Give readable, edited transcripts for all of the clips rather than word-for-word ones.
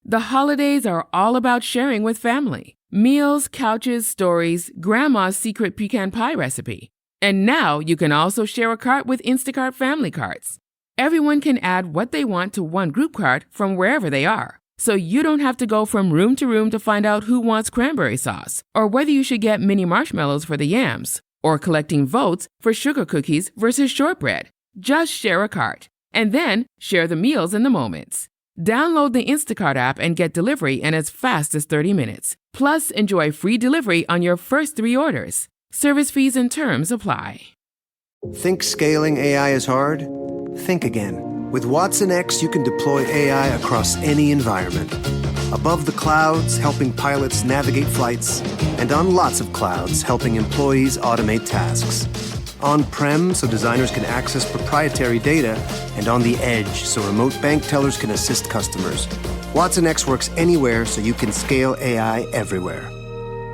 The holidays are all about sharing with family. Meals, couches, stories, Grandma's secret pecan pie recipe. And now you can also share a cart with Instacart Family Carts. Everyone can add what they want to one group cart from wherever they are. So you don't have to go from room to room to find out who wants cranberry sauce, or whether you should get mini marshmallows for the yams, or collecting votes for sugar cookies versus shortbread. Just share a cart, and then share the meals and the moments. Download the Instacart app and get delivery in as fast as 30 minutes. Plus, enjoy free delivery on your first 3 orders. Service fees and terms apply. Think scaling AI is hard? Think again. With Watson X, you can deploy AI across any environment. Above the clouds, helping pilots navigate flights, and on lots of clouds, helping employees automate tasks. On-prem, so designers can access proprietary data, and on the edge, so remote bank tellers can assist customers. Watson X works anywhere, so you can scale AI everywhere.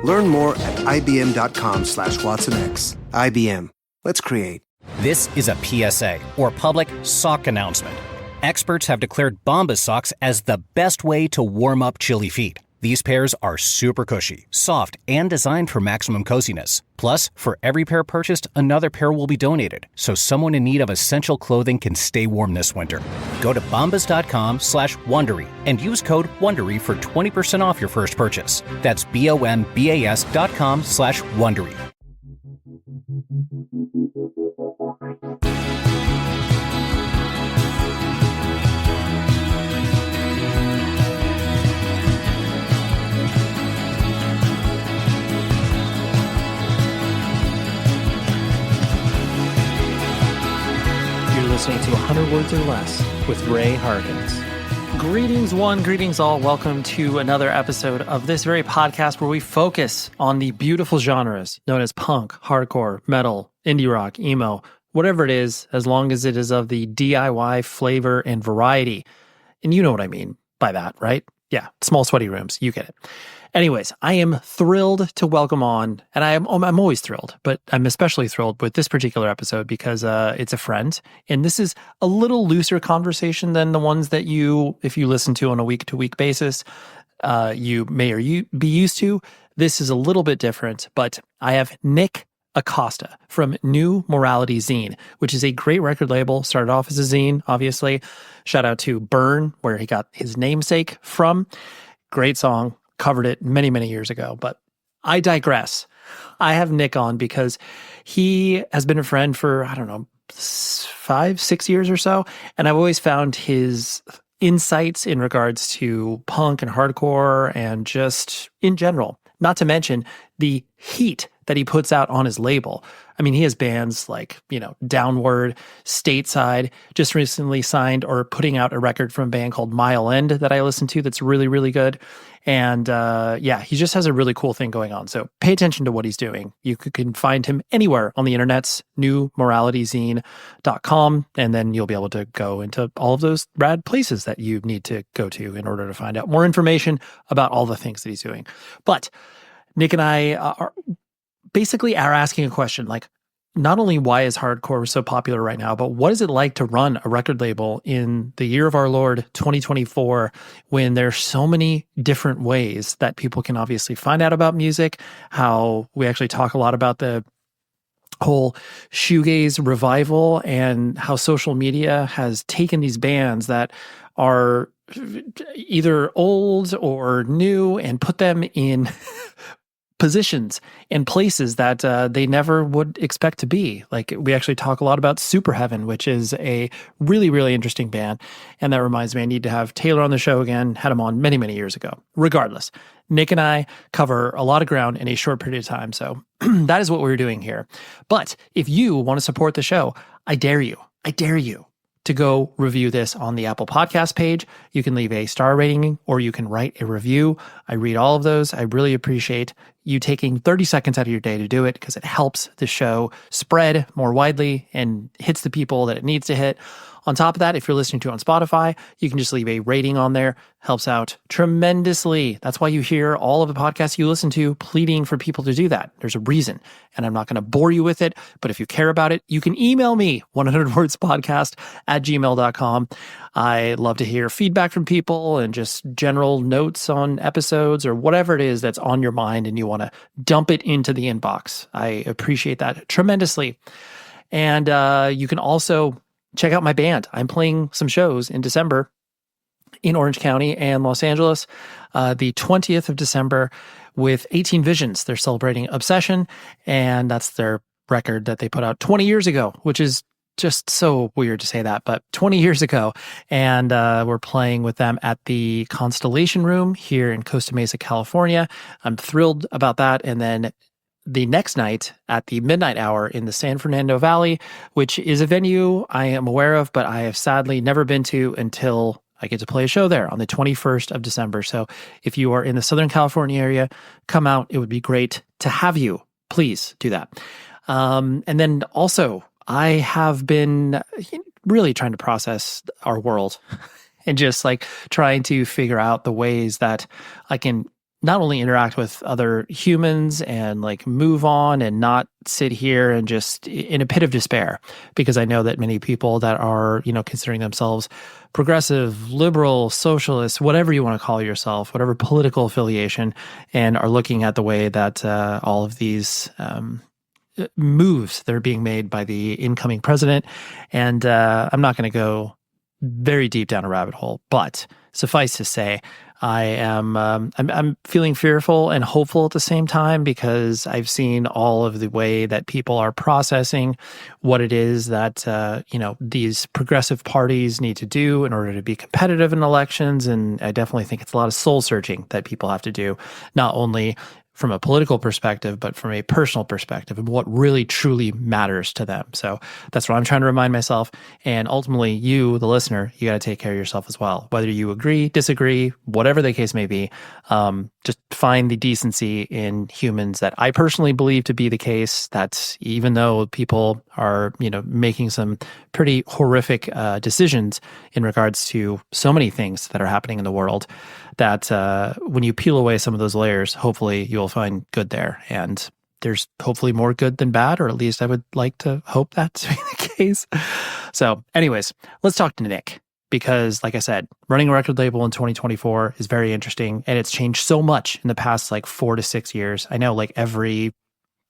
Learn more at ibm.com/WatsonX. IBM. Let's create. This is a PSA, or public sock announcement. Experts have declared Bombas socks as the best way to warm up chilly feet. These pairs are super cushy, soft, and designed for maximum coziness. Plus, for every pair purchased, another pair will be donated, so someone in need of essential clothing can stay warm this winter. Go to bombas.com/Wondery and use code WONDERY for 20% off your first purchase. That's BOMBAS.com/Wondery. Listening to 100 Words or Less with Ray Harkins. Greetings one, greetings all. Welcome to another episode of this very podcast where we focus on the beautiful genres known as punk, hardcore, metal, indie rock, emo, whatever it is, as long as it is of the DIY flavor and variety. And you know what I mean by that, right? Yeah, small sweaty rooms. You get it. Anyways, I am thrilled to welcome on, and I'm always thrilled, but I'm especially thrilled with this particular episode because it's a friend, and this is a little looser conversation than the ones that if you listen to on a week-to-week basis, you may be used to. This is a little bit different, but I have Nick Acosta from New Morality Zine, which is a great record label. Started off as a zine, obviously. Shout out to Burn, where he got his namesake from. Great song. Covered it many, many years ago, but I digress. I have Nick on because he has been a friend for, 5-6 years or so, and I've always found his insights in regards to punk and hardcore and just in general, not to mention the heat that he puts out on his label. I mean, he has bands like, Downward, Stateside, just recently signed or putting out a record from a band called Mile End that I listen to that's really, really good. And he just has a really cool thing going on. So pay attention to what he's doing. You can find him anywhere on the internets, newmoralityzine.com, and then you'll be able to go into all of those rad places that you need to go to in order to find out more information about all the things that he's doing. But Nick and I are asking a question like, not only why is hardcore so popular right now, but what is it like to run a record label in the year of our Lord 2024 when there's so many different ways that people can obviously find out about music, how we actually talk a lot about the whole shoegaze revival and how social media has taken these bands that are either old or new and put them in positions and places that they never would expect to be. Like, we actually talk a lot about Super Heaven, which is a really, really interesting band. And that reminds me, I need to have Taylor on the show again. Had him on many, many years ago. Regardless, Nick and I cover a lot of ground in a short period of time. So that is what we're doing here. But if you want to support the show, I dare you to go review this on the Apple Podcast page. You can leave a star rating or you can write a review. I read all of those. I really appreciate you taking 30 seconds out of your day to do it because it helps the show spread more widely and hits the people that it needs to hit. On top of that, if you're listening to it on Spotify, you can just leave a rating on there. Helps out tremendously. That's why you hear all of the podcasts you listen to pleading for people to do that. There's a reason, and I'm not going to bore you with it, but if you care about it, you can email me, 100wordspodcast@gmail.com. I love to hear feedback from people and just general notes on episodes or whatever it is that's on your mind and you want to dump it into the inbox. I appreciate that tremendously. And you can also check out my band. I'm playing some shows in December in Orange County and Los Angeles, the 20th of December with 18 Visions. They're celebrating Obsession, and that's their record that they put out 20 years ago, which is just so weird to say that, but 20 years ago. And we're playing with them at the Constellation Room here in Costa Mesa, California. I'm thrilled about that. And then the next night at the midnight hour in the San Fernando Valley, which is a venue I am aware of, but I have sadly never been to until I get to play a show there on the 21st of December. So if you are in the Southern California area, come out. It would be great to have you. Please do that. And then also, I have been really trying to process our world and just like trying to figure out the ways that I can not only interact with other humans and like move on and not sit here and just in a pit of despair, because I know that many people that are, considering themselves progressive, liberal, socialist, whatever you want to call yourself, whatever political affiliation, and are looking at the way that all of these moves that are being made by the incoming president. And I'm not going to go very deep down a rabbit hole, but suffice to say, I'm feeling fearful and hopeful at the same time, because I've seen all of the way that people are processing what it is that these progressive parties need to do in order to be competitive in elections. And I definitely think it's a lot of soul searching that people have to do, not only from a political perspective, but from a personal perspective of what really truly matters to them. So that's what I'm trying to remind myself. And ultimately, you, the listener, you got to take care of yourself as well. Whether you agree, disagree, whatever the case may be, just find the decency in humans that I personally believe to be the case. That even though people are, making some pretty horrific decisions in regards to so many things that are happening in the world, that when you peel away some of those layers, hopefully you'll find good there. And there's hopefully more good than bad, or at least I would like to hope that to be the case. So anyways, let's talk to Nick, because like I said, running a record label in 2024 is very interesting, and it's changed so much in the past 4 to 6 years. I know every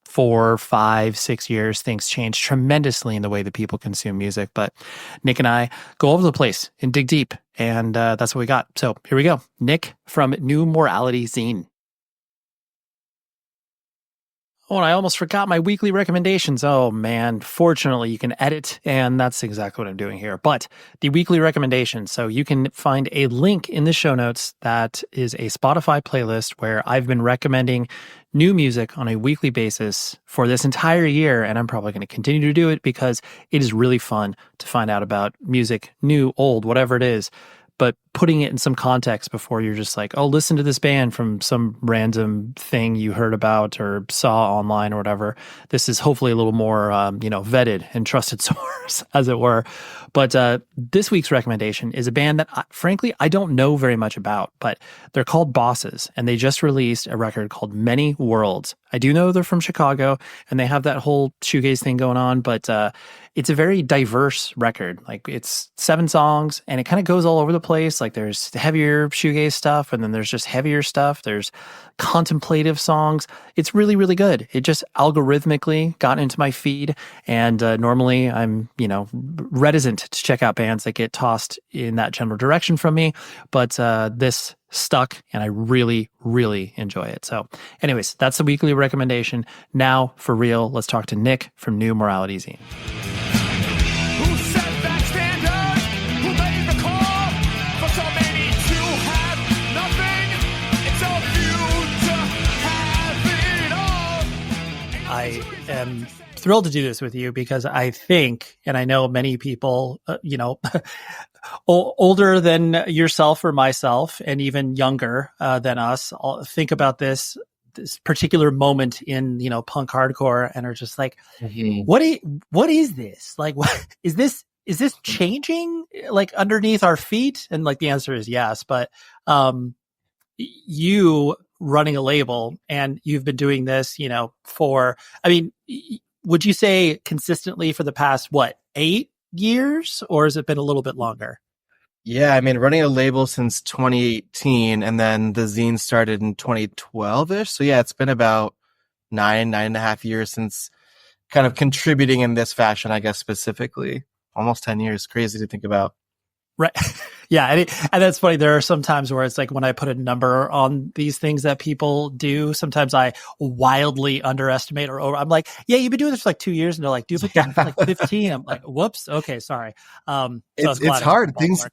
4, 5, 6 years, things change tremendously in the way that people consume music. But Nick and I go over the place and dig deep, and that's what we got. So here we go. Nick from New Morality Zine. Oh, and I almost forgot my weekly recommendations. Oh, man. Fortunately, you can edit, and that's exactly what I'm doing here. But the weekly recommendations. So you can find a link in the show notes that is a Spotify playlist where I've been recommending new music on a weekly basis for this entire year, and I'm probably going to continue to do it because it is really fun to find out about music, new, old, whatever it is, but putting it in some context before you're just like, oh, listen to this band from some random thing you heard about or saw online or whatever. This is hopefully a little more, vetted and trusted source, as it were. But this week's recommendation is a band that, frankly, I don't know very much about, but they're called Bosses, and they just released a record called Many Worlds. I do know they're from Chicago, and they have that whole shoegaze thing going on, but it's a very diverse record. It's 7 songs, and it kind of goes all over the place. There's heavier shoegaze stuff, and then there's just heavier stuff. There's contemplative songs. It's really, really good. It just algorithmically got into my feed, and normally I'm, reticent to check out bands that get tossed in that general direction from me, but this stuck, and I really, really enjoy it. So anyways, that's the weekly recommendation. Now, for real, let's talk to Nick from New Morality Zine. I am thrilled to do this with you because I think, and I know many people, older than yourself or myself, and even younger than us, think about this particular moment in, punk hardcore and are just like, what is this? What is this? is this changing like underneath our feet? And like the answer is yes, but you running a label and you've been doing this, for, I mean, would you say consistently for the past, 8 years, or has it been a little bit longer? Yeah, I mean, running a label since 2018, and then the zine started in 2012-ish. So yeah, it's been about 9.5 years since kind of contributing in this fashion, I guess, specifically. Almost 10 years. Crazy to think about. Right. Yeah. And that's funny. There are some times where it's like when I put a number on these things that people do, sometimes I wildly underestimate or over. I'm like, yeah, you've been doing this for like 2 years. And they're like, dude, but for like 15. I'm like, whoops. Okay. Sorry. So it's hard. Things,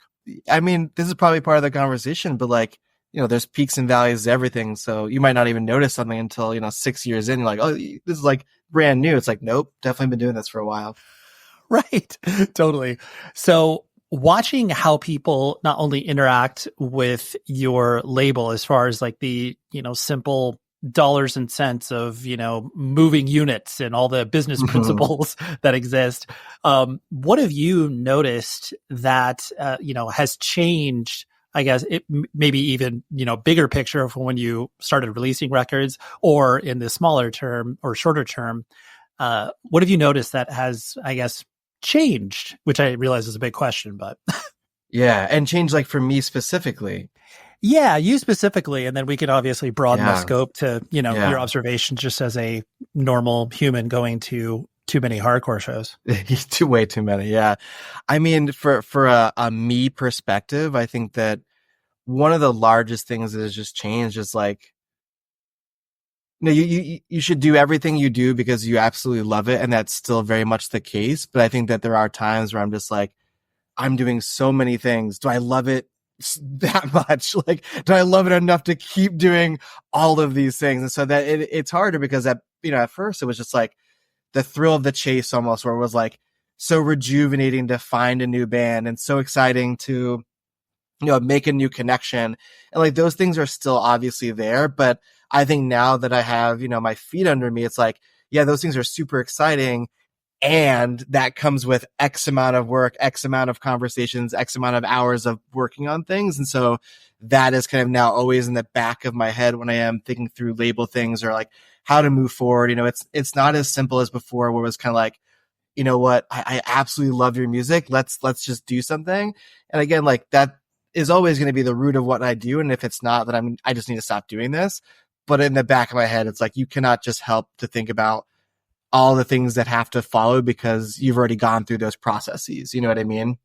I mean, this is probably part of the conversation, but like, there's peaks and valleys to everything. So you might not even notice something until, 6 years in. You're like, oh, this is like brand new. It's like, nope, definitely been doing this for a while. Right. Totally. So watching how people not only interact with your label as far as like the, simple dollars and cents of, moving units and all the business principles that exist. What have you noticed that, has changed, I guess, it maybe even, bigger picture from when you started releasing records, or in the smaller term or shorter term? What have you noticed that has, I guess, changed, which I realize is a big question, but yeah. And change like for me specifically. Yeah, you specifically. And then we could obviously broaden the scope to, your observations just as a normal human going to too many hardcore shows. Way too many. Yeah. I mean, for a me perspective, I think that one of the largest things that has just changed is like, you should do everything you do because you absolutely love it. And that's still very much the case. But I think that there are times where I'm just like, I'm doing so many things. Do I love it that much? Like, do I love it enough to keep doing all of these things? And so that it's harder because at first it was just like the thrill of the chase almost, where it was like so rejuvenating to find a new band and so exciting to, make a new connection. And like those things are still obviously there, but I think now that I have, my feet under me, it's like, yeah, those things are super exciting. And that comes with X amount of work, X amount of conversations, X amount of hours of working on things. And so that is kind of now always in the back of my head when I am thinking through label things or like how to move forward. It's not as simple as before, where it was kind of like, you know what, I absolutely love your music. Let's just do something. And again, like that is always going to be the root of what I do. And if it's not, then I just need to stop doing this. But in the back of my head, it's like, you cannot just help to think about all the things that have to follow because you've already gone through those processes. You know what I mean?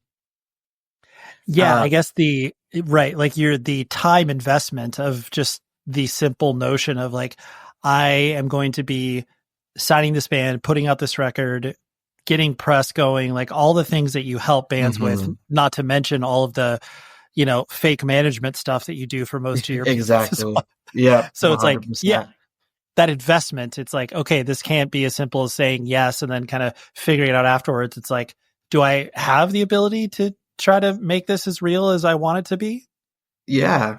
Yeah, I guess like the time investment of just the simple notion of like, I am going to be signing this band, putting out this record, getting press going, like all the things that you help bands with, not to mention all of the, fake management stuff that you do for most of your exactly. Well. Yeah. So 100%. It's like, yeah, that investment, it's like, okay, this can't be as simple as saying yes and then kind of figuring it out afterwards. It's like, do I have the ability to try to make this as real as I want it to be? Yeah.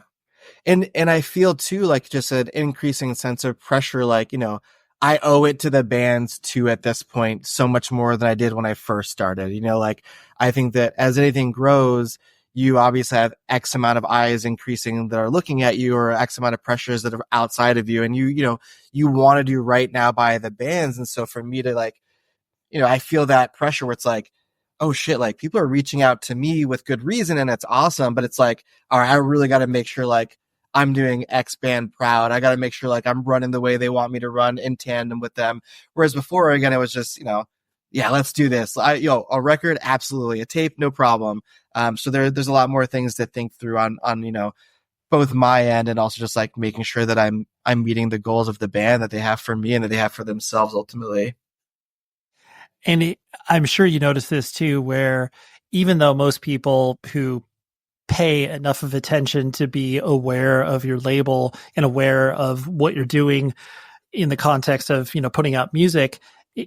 And I feel too, like just an increasing sense of pressure, like, I owe it to the bands too at this point so much more than I did when I first started. Like I think that as anything grows, you obviously have X amount of eyes increasing that are looking at you, or X amount of pressures that are outside of you. And you want to do right now by the bands. And so for me to like, I feel that pressure where it's like, oh shit, like people are reaching out to me with good reason and it's awesome. But it's like, all right, I really got to make sure like I'm doing X band proud. I got to make sure like I'm running the way they want me to run in tandem with them. Whereas before, again, it was just, yeah, let's do this. A record, absolutely. A tape, no problem. So there's a lot more things to think through on both my end and also just like making sure that I'm meeting the goals of the band that they have for me and that they have for themselves ultimately. And I'm sure you notice this too, where even though most people who pay enough of attention to be aware of your label and aware of what you're doing in the context of, putting out music,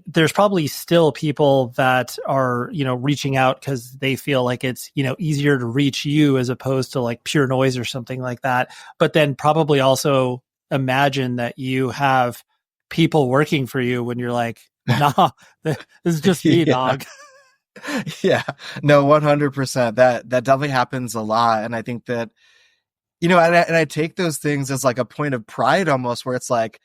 there's probably still people that are, reaching out because they feel like it's, easier to reach you as opposed to like pure noise or something like that. But then probably also imagine that you have people working for you when you're like, nah, this is just me, dog. Yeah, no, 100%. That definitely happens a lot. And I think that, and I take those things as like a point of pride almost, where it's like,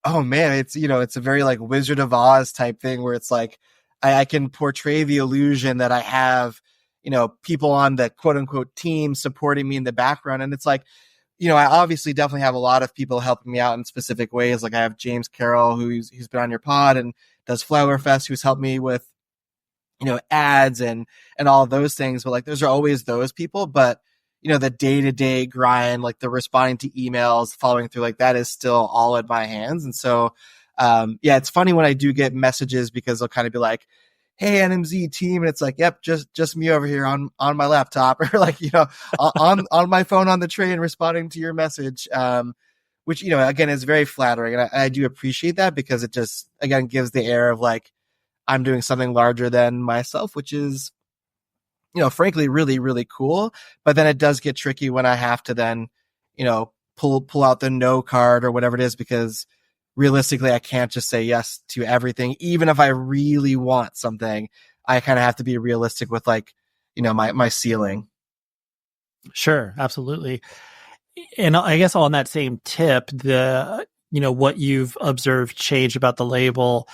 oh man, it's a very like Wizard of Oz type thing where it's like, I can portray the illusion that I have, people on the quote unquote team supporting me in the background. And it's like, I obviously definitely have a lot of people helping me out in specific ways. Like I have James Carroll, who's been on your pod and does Flower Fest, who's helped me with, ads and all of those things. But like, those are always those people. But, the day-to-day grind, like the responding to emails, following through, like that is still all in my hands. And so, it's funny when I do get messages because they'll kind of be like, hey, NMZ team. And it's like, yep, just me over here on my laptop or like, on my phone on the train responding to your message. Which, again, is very flattering. And I do appreciate that because it just, again, gives the air of like, I'm doing something larger than myself, which is, frankly, really, really cool. But then it does get tricky when I have to then, pull out the no card or whatever it is, because realistically, I can't just say yes to everything. Even if I really want something, I kind of have to be realistic with like, my ceiling. Sure. Absolutely. And I guess on that same tip, what you've observed change about the label,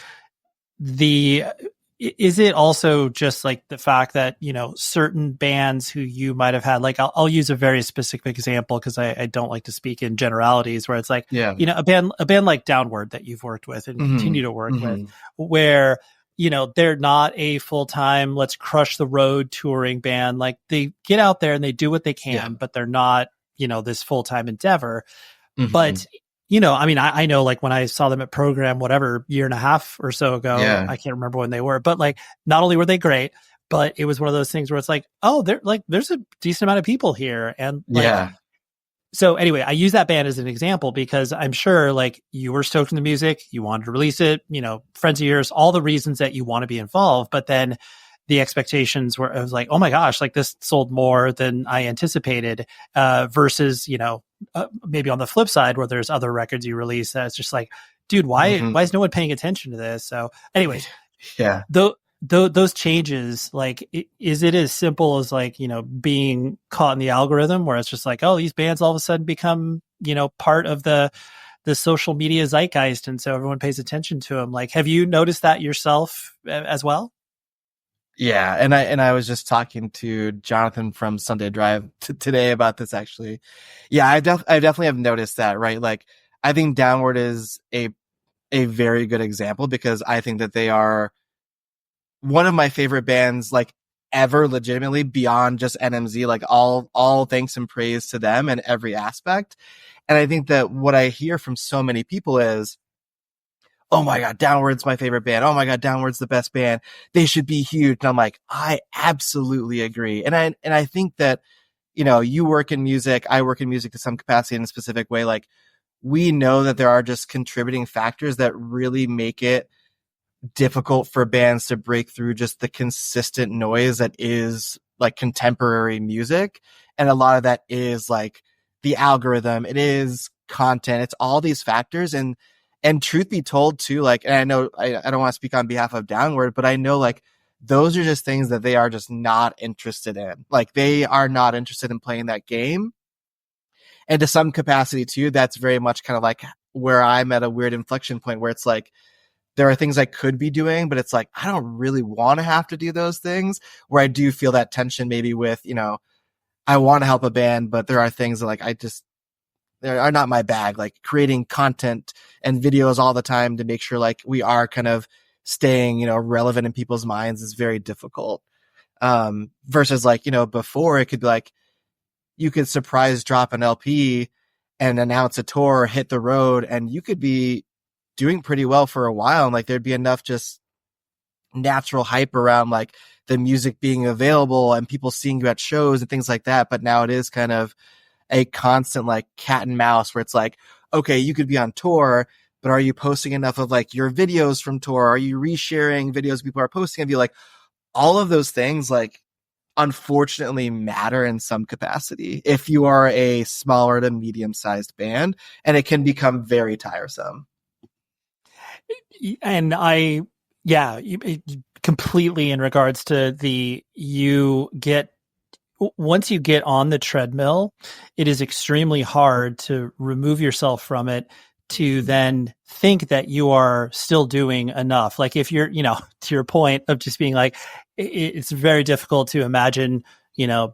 is it also just like the fact that, certain bands who you might have had, like I'll use a very specific example because I don't like to speak in generalities, where it's like, a band like Downward that you've worked with and continue to work with, where, they're not a full-time, let's crush the road touring band. Like they get out there and they do what they can, but they're not, this full-time endeavor. But I know like when I saw them at Program, whatever, year and a half or so ago, I can't remember when they were, but like, not only were they great, but it was one of those things where it's like, oh, there's a decent amount of people here. And like, so anyway, I use that band as an example because I'm sure like you were stoked in the music, you wanted to release it, friends of yours, all the reasons that you want to be involved, but then the expectations were, it was like, oh my gosh, like this sold more than I anticipated, versus, maybe on the flip side where there's other records you release that's just like, dude, why is no one paying attention to this? So anyways, those changes, like, is it as simple as like, being caught in the algorithm where it's just like, oh, these bands all of a sudden become, part of the social media zeitgeist. And so everyone pays attention to them. Like, have you noticed that yourself as well? Yeah. And I was just talking to Jonathan from Sunday Drive today about this actually. Yeah. I definitely have noticed that, right? Like, I think Downward is a very good example because I think that they are one of my favorite bands, like ever, legitimately, beyond just NMZ, like all thanks and praise to them in every aspect. And I think that what I hear from so many people is, oh my God, Downward's my favorite band. Oh my God, Downward's the best band. They should be huge. And I'm like, I absolutely agree. And I think that, you work in music, I work in music to some capacity in a specific way. Like, we know that there are just contributing factors that really make it difficult for bands to break through just the consistent noise that is like contemporary music. And a lot of that is like the algorithm. It is content. It's all these factors. And truth be told too, like, and I know I don't want to speak on behalf of Downward, but I know like those are just things that they are just not interested in. Like, they are not interested in playing that game. And to some capacity too, that's very much kind of like where I'm at a weird inflection point where it's like, there are things I could be doing, but it's like, I don't really want to have to do those things, where I do feel that tension maybe with, I want to help a band, but there are things that like, they are not my bag, like creating content and videos all the time to make sure like we are kind of staying, relevant in people's minds is very difficult. Versus like, before it could be like, you could surprise drop an LP and announce a tour, hit the road, and you could be doing pretty well for a while. And like, there'd be enough just natural hype around like the music being available and people seeing you at shows and things like that. But now it is kind of a constant like cat and mouse where it's like, okay, you could be on tour, but are you posting enough of like your videos from tour? Are you resharing videos people are posting of you? Like, all of those things, like, unfortunately matter in some capacity if you are a smaller to medium sized band, and it can become very tiresome. And completely in regards to once you get on the treadmill, it is extremely hard to remove yourself from it to then think that you are still doing enough. Like if you're, to your point of just being like, it's very difficult to imagine,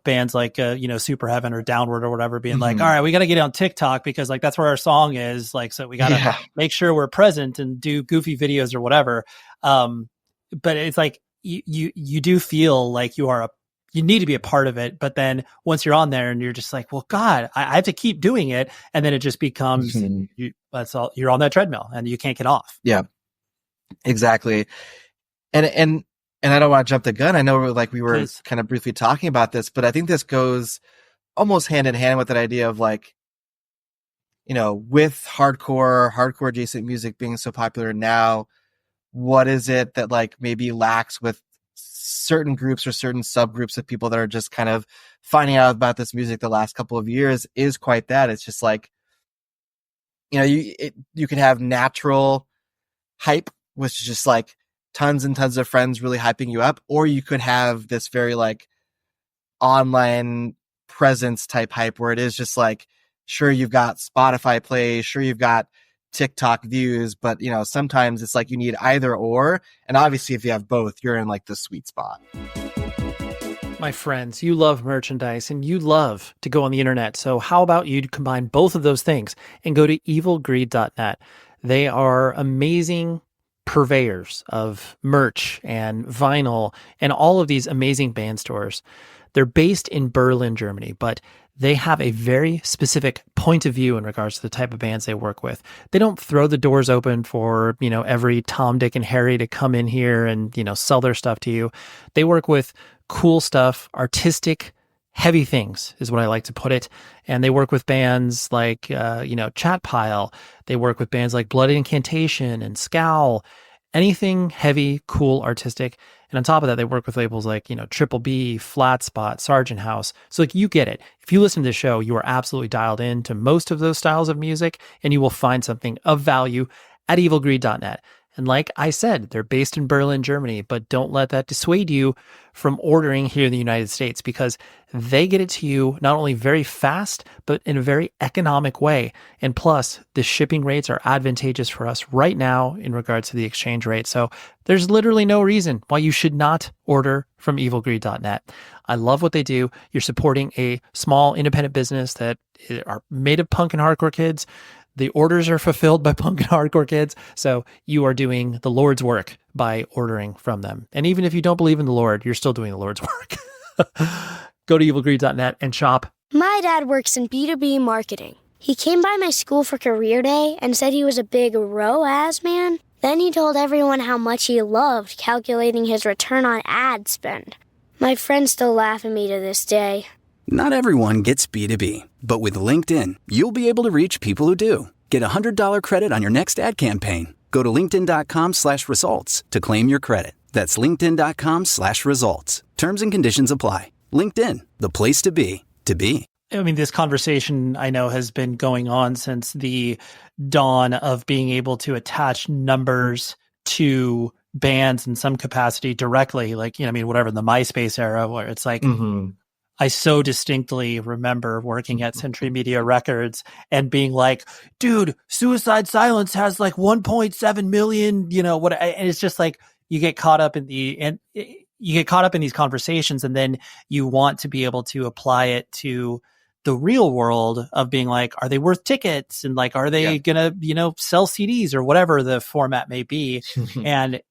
bands like, Super Heaven or Downward or whatever being like, all right, we got to get on TikTok because like, that's where our song is. Like, so we got to make sure we're present and do goofy videos or whatever. But it's like, you do feel like you need to be a part of it. But then once you're on there and you're just like, well, God, I have to keep doing it. And then it just becomes, you're on that treadmill and you can't get off. Yeah, exactly. And I don't want to jump the gun. I know like we were kind of briefly talking about this, but I think this goes almost hand in hand with that idea of like, with hardcore adjacent music being so popular now, what is it that like maybe lacks with certain groups or certain subgroups of people that are just kind of finding out about this music the last couple of years is quite that. It's just like, you can have natural hype, which is just like tons and tons of friends really hyping you up, or you could have this very like online presence type hype where it is just like, sure, you've got Spotify plays, sure, you've got TikTok views, but sometimes it's like you need either or. And obviously if you have both, you're in like the sweet spot. My friends, you love merchandise and you love to go on the internet. So how about you combine both of those things and go to evilgreed.net. They are amazing purveyors of merch and vinyl and all of these amazing band stores. They're based in Berlin, Germany, but they have a very specific point of view in regards to the type of bands they work with. They don't throw the doors open for, every Tom, Dick, and Harry to come in here and, sell their stuff to you. They work with cool stuff, artistic, heavy things is what I like to put it. And they work with bands like, Chat Pile. They work with bands like Blood Incantation and Scowl. Anything heavy, cool, artistic. And on top of that, they work with labels like, Triple B, Flat Spot, Sargent House. So like you get it. If you listen to the show, you are absolutely dialed in to most of those styles of music, and you will find something of value at evilgreed.net. And like I said, they're based in Berlin, Germany, but don't let that dissuade you from ordering here in the United States, because they get it to you not only very fast, but in a very economic way. And plus, the shipping rates are advantageous for us right now in regards to the exchange rate. So there's literally no reason why you should not order from evilgreed.net. I love what they do. You're supporting a small independent business that are made of punk and hardcore kids. The orders are fulfilled by punk and hardcore kids. So you are doing the Lord's work by ordering from them. And even if you don't believe in the Lord, you're still doing the Lord's work. Go to evilgreed.net and shop. My dad works in B2B marketing. He came by my school for career day and said he was a big ROAS man. Then he told everyone how much he loved calculating his return on ad spend. My friends still laugh at me to this day. Not everyone gets B2B, but with LinkedIn, you'll be able to reach people who do. Get a $100 credit on your next ad campaign. Go to linkedin.com/results to claim your credit. That's linkedin.com/results. Terms and conditions apply. LinkedIn, the place to be, to be. I mean, this conversation I know has been going on since the dawn of being able to attach numbers to bands in some capacity directly, like, whatever, the MySpace era, where it's like, I so distinctly remember working at Century Media Records and being like, dude, Suicide Silence has like 1.7 million, and it's just like, you get caught up in these conversations, and then you want to be able to apply it to the real world of being like, are they worth tickets? And like, are they gonna, sell CDs or whatever the format may be? And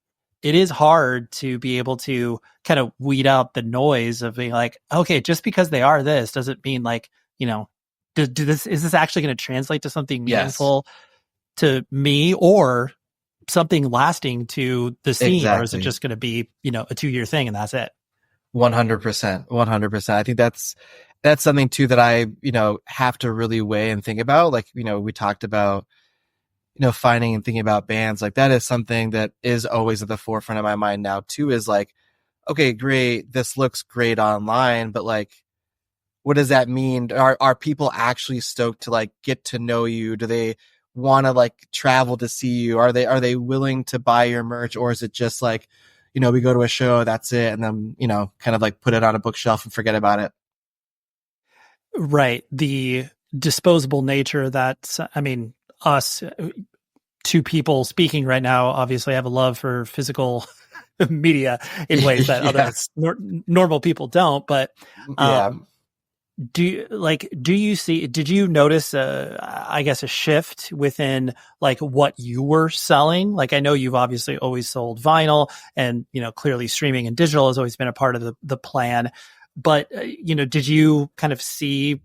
it is hard to be able to kind of weed out the noise of being like, okay, just because they are this doesn't mean like, is this actually going to translate to something meaningful to me or something lasting to the scene? Exactly. Or is it just going to be, a 2-year thing and that's it? 100%. 100%. I think that's something too that I, have to really weigh and think about. Like, we talked about, finding and thinking about bands, like that is something that is always at the forefront of my mind now too, is like, okay, great, this looks great online, but like, what does that mean? Are people actually stoked to like get to know you? Do they want to like travel to see you? Are they willing to buy your merch? Or is it just like, we go to a show, that's it, and then, kind of like put it on a bookshelf and forget about it. Right. The disposable nature that, I mean, us two people speaking right now obviously have a love for physical media in ways that Yes. other normal people don't. But Yeah. did you notice I guess a shift within like what you were selling? Like, I know you've obviously always sold vinyl, and clearly streaming and digital has always been a part of the plan. But did you kind of see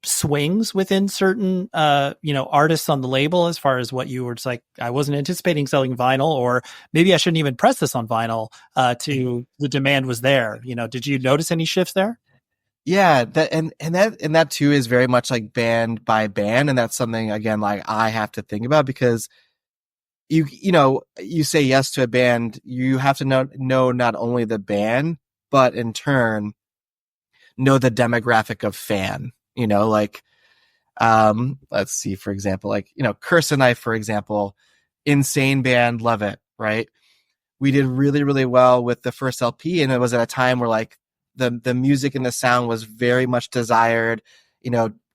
swings within certain artists on the label as far as what you were just like, I wasn't anticipating selling vinyl, or maybe I shouldn't even press this on vinyl, to the demand was there? Did you notice any shifts there? Yeah, that too is very much like band by band, and that's something, again, like I have to think about, because you say yes to a band, you have to know not only the band, but in turn know the demographic of fan. Let's see, for example, like, Curse and Knife, for example, insane band, love it, right? We did really, really well with the first LP, and it was at a time where like the music and the sound was very much desired,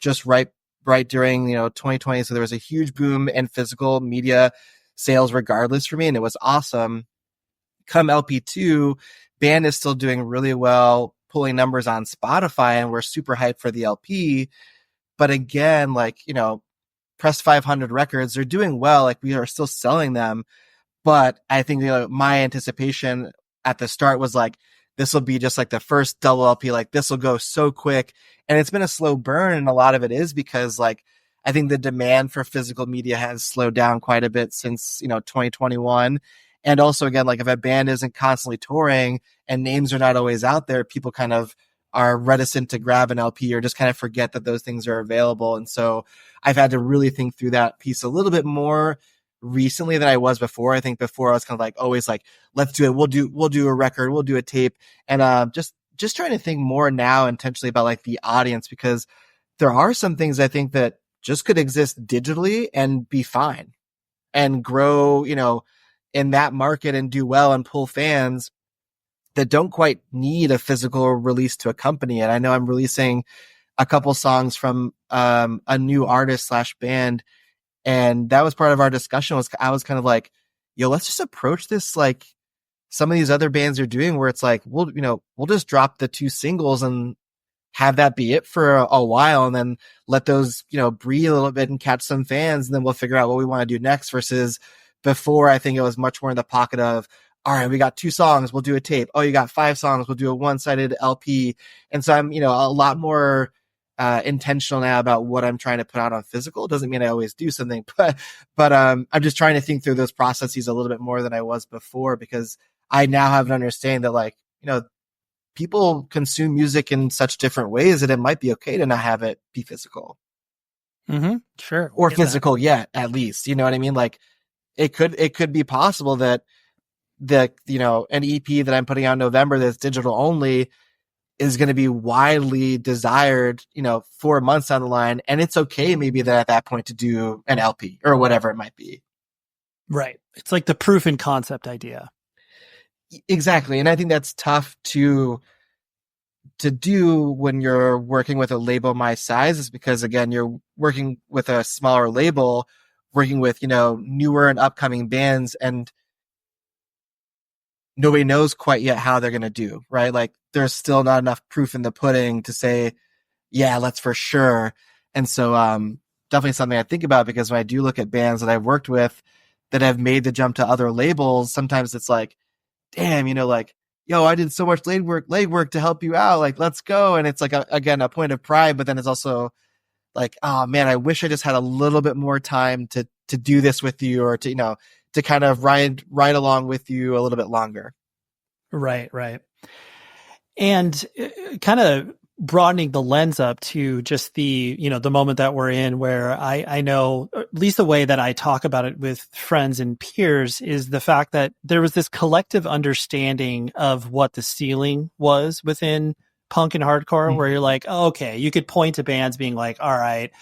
just right during, 2020. So there was a huge boom in physical media sales regardless for me, and it was awesome. Come LP2, band is still doing really well, pulling numbers on Spotify, and we're super hyped for the LP. But again, like, Press 500 records, they're doing well. Like, we are still selling them. But I think, my anticipation at the start was like, this will be just like the first double LP. Like, this will go so quick. And it's been a slow burn. And a lot of it is because, like, I think the demand for physical media has slowed down quite a bit since, 2021. And also, again, like, if a band isn't constantly touring and names are not always out there, people kind of are reticent to grab an LP or just kind of forget that those things are available. And so I've had to really think through that piece a little bit more recently than I was before. I think before I was kind of like always like, let's do it. We'll do a record. We'll do a tape. And just trying to think more now intentionally about like the audience, because there are some things I think that just could exist digitally and be fine and grow, in that market and do well and pull fans that don't quite need a physical release to accompany it. I know I'm releasing a couple songs from a new artist / band, and that was part of our discussion. I was kind of like, let's just approach this like some of these other bands are doing, where it's like, we'll just drop the 2 singles and have that be it for a while, and then let those, breathe a little bit and catch some fans, and then we'll figure out what we want to do next. Versus before, I think it was much more in the pocket of, all right, we got 2 songs, we'll do a tape. Oh, you got 5 songs, we'll do a one-sided LP. And so I'm, a lot more intentional now about what I'm trying to put out on physical. Doesn't mean I always do something, but I'm just trying to think through those processes a little bit more than I was before, because I now have an understanding that, like, people consume music in such different ways that it might be okay to not have it be physical. Mm-hmm. Sure. Or physical yet, at least. You know what I mean? Like, it could be possible that an EP that I'm putting out in November that's digital only is going to be widely desired, 4 months down the line. And it's okay maybe that at that point to do an LP or whatever it might be. Right. It's like the proof in concept idea. Exactly. And I think that's tough to do when you're working with a label my size, is because, again, you're working with a smaller label, working with, newer and upcoming bands, and nobody knows quite yet how they're going to do, right? Like, there's still not enough proof in the pudding to say, yeah, let's for sure. And so, definitely something I think about, because when I do look at bands that I've worked with that have made the jump to other labels, sometimes it's like, damn, like, yo, I did so much legwork to help you out. Like, let's go. And it's like, again, a point of pride, but then it's also like, oh man, I wish I just had a little bit more time to do this with you, or to, to kind of ride along with you a little bit longer. Right. And kind of broadening the lens up to just the, the moment that we're in, where I know, at least the way that I talk about it with friends and peers, is the fact that there was this collective understanding of what the ceiling was within punk and hardcore, where you're like, oh, okay, you could point to bands being like, all right,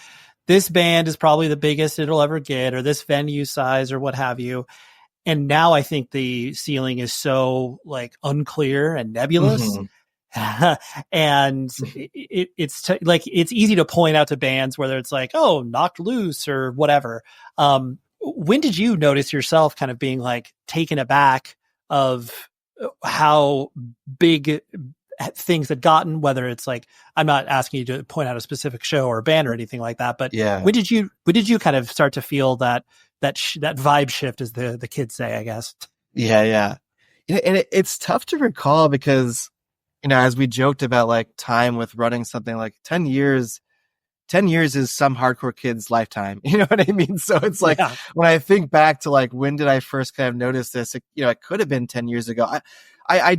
this band is probably the biggest it'll ever get, or this venue size, or what have you. And now I think the ceiling is so like unclear and nebulous. And like, it's easy to point out to bands whether it's like, oh, Knocked Loose or whatever. When did you notice yourself kind of being like taken aback of how big things had gotten, whether it's like, I'm not asking you to point out a specific show or band or anything like that, but when did you kind of start to feel that vibe shift, as the kids say, I guess? Yeah. And it's tough to recall because, as we joked about like time with running something, like 10 years is some hardcore kid's lifetime. You know what I mean? So it's like, when I think back to like, when did I first kind of notice this? It could have been 10 years ago. I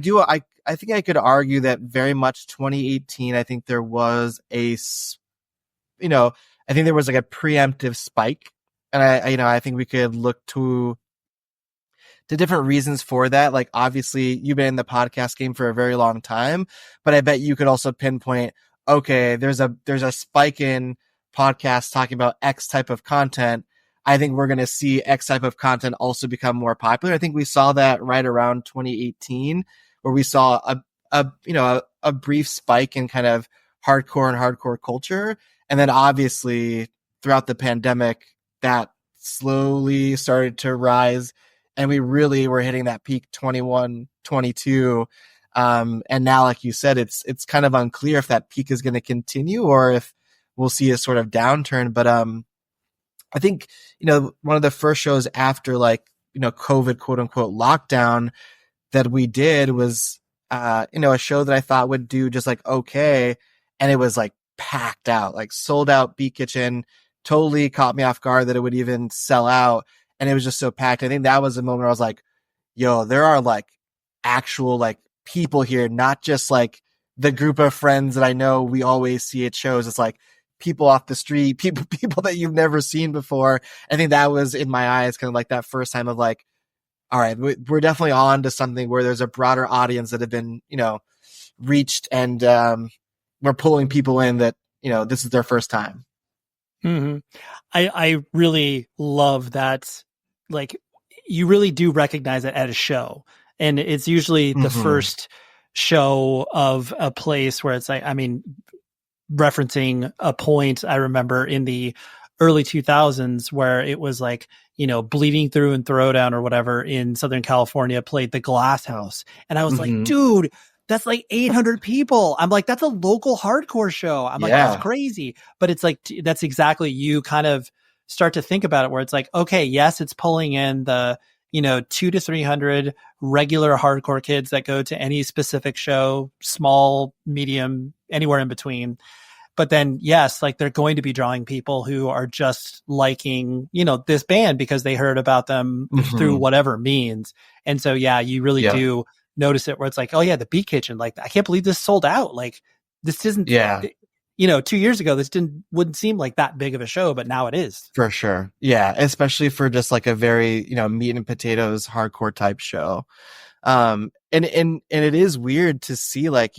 think I could argue that very much 2018, I think there was I think there was like a preemptive spike. And I think we could look to different reasons for that. Like, obviously you've been in the podcast game for a very long time, but I bet you could also pinpoint, okay, there's a spike in podcasts talking about X type of content. I think we're going to see X type of content also become more popular. I think we saw that right around 2018, where we saw a brief spike in kind of hardcore culture. And then obviously throughout the pandemic, that slowly started to rise, and we really were hitting that peak 21, 22. And now, like you said, it's kind of unclear if that peak is going to continue or if we'll see a sort of downturn. But I think, one of the first shows after like, COVID quote unquote lockdown that we did was, a show that I thought would do just like okay. And it was like packed out, like sold out Beat Kitchen. Totally caught me off guard that it would even sell out. And it was just so packed. I think that was the moment where I was like, yo, there are like actual like people here, not just like the group of friends that I know we always see at shows. It's like people off the street, people that you've never seen before. I think that was, in my eyes, kind of like that first time of like, all right, we're definitely on to something where there's a broader audience that have been, reached, and we're pulling people in that, this is their first time. Mm-hmm. I really love that. Like, you really do recognize it at a show, and it's usually the first show of a place where it's like, I mean, referencing a point I remember in the early 2000s where it was like, Bleeding Through and Throwdown or whatever in Southern California played the Glass House. And I was like, dude, that's like 800 people. I'm like, that's a local hardcore show. I'm like, that's crazy. But it's like, that's exactly, you kind of start to think about it where it's like, okay, yes, it's pulling in the, 200 to 300 regular hardcore kids that go to any specific show, small, medium, anywhere in between. But then, yes, like they're going to be drawing people who are just liking, this band because they heard about them through whatever means. And so, yeah, you really do notice it where it's like, oh yeah, the Beat Kitchen, like, I can't believe this sold out. Like, this isn't, 2 years ago, this wouldn't seem like that big of a show, but now it is. For sure. Yeah. Especially for just like a very, meat and potatoes hardcore type show. And it is weird to see, like,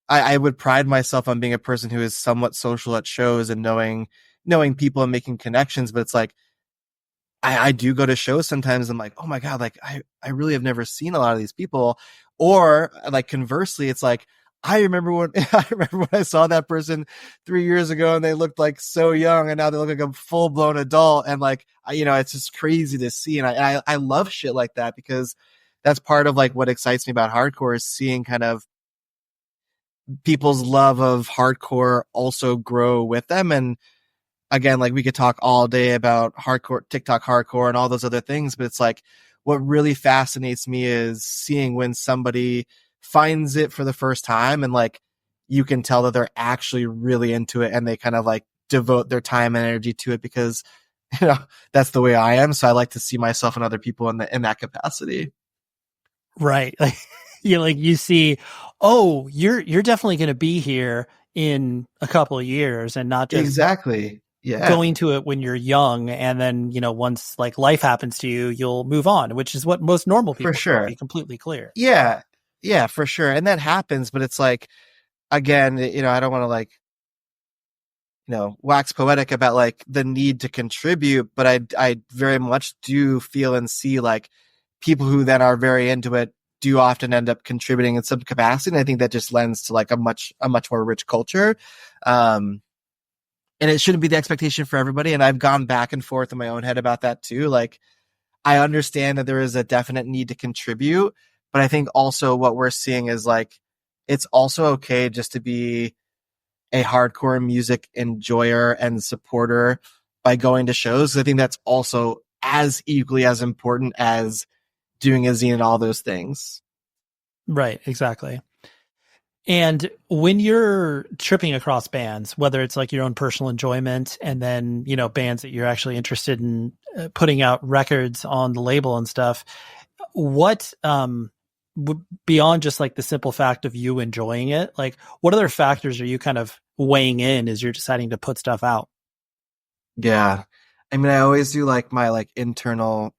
I would pride myself on being a person who is somewhat social at shows and knowing people and making connections. But it's like, I do go to shows sometimes. I'm like, oh my God, like I really have never seen a lot of these people. Or like conversely, it's like, I remember when I saw that person 3 years ago and they looked like so young, and now they look like a full blown adult. And like, it's just crazy to see. And I love shit like that, because that's part of like what excites me about hardcore, is seeing kind of people's love of hardcore also grow with them. And again, like, we could talk all day about hardcore, TikTok hardcore and all those other things, but it's like, what really fascinates me is seeing when somebody finds it for the first time, and like, you can tell that they're actually really into it and they kind of like devote their time and energy to it, because that's the way I am. So I like to see myself and other people in that capacity. Right. Like, you see, oh, you're definitely going to be here in a couple of years, and not just going to it when you're young. And then, once like life happens to you, you'll move on, which is what most normal people do, to be completely clear. Yeah. Yeah, for sure. And that happens, but it's like, again, I don't want to like wax poetic about like the need to contribute, but I very much do feel and see like people who then are very into it do often end up contributing in some capacity. And I think that just lends to like a much more rich culture. And it shouldn't be the expectation for everybody. And I've gone back and forth in my own head about that too. Like, I understand that there is a definite need to contribute, but I think also what we're seeing is like, it's also okay just to be a hardcore music enjoyer and supporter by going to shows. I think that's also as equally as important as doing a zine and all those things. Right, exactly. And when you're tripping across bands, whether it's like your own personal enjoyment and then, bands that you're actually interested in putting out records on the label and stuff, what, beyond just like the simple fact of you enjoying it, like what other factors are you kind of weighing in as you're deciding to put stuff out? Yeah. I mean, I always do like my like internal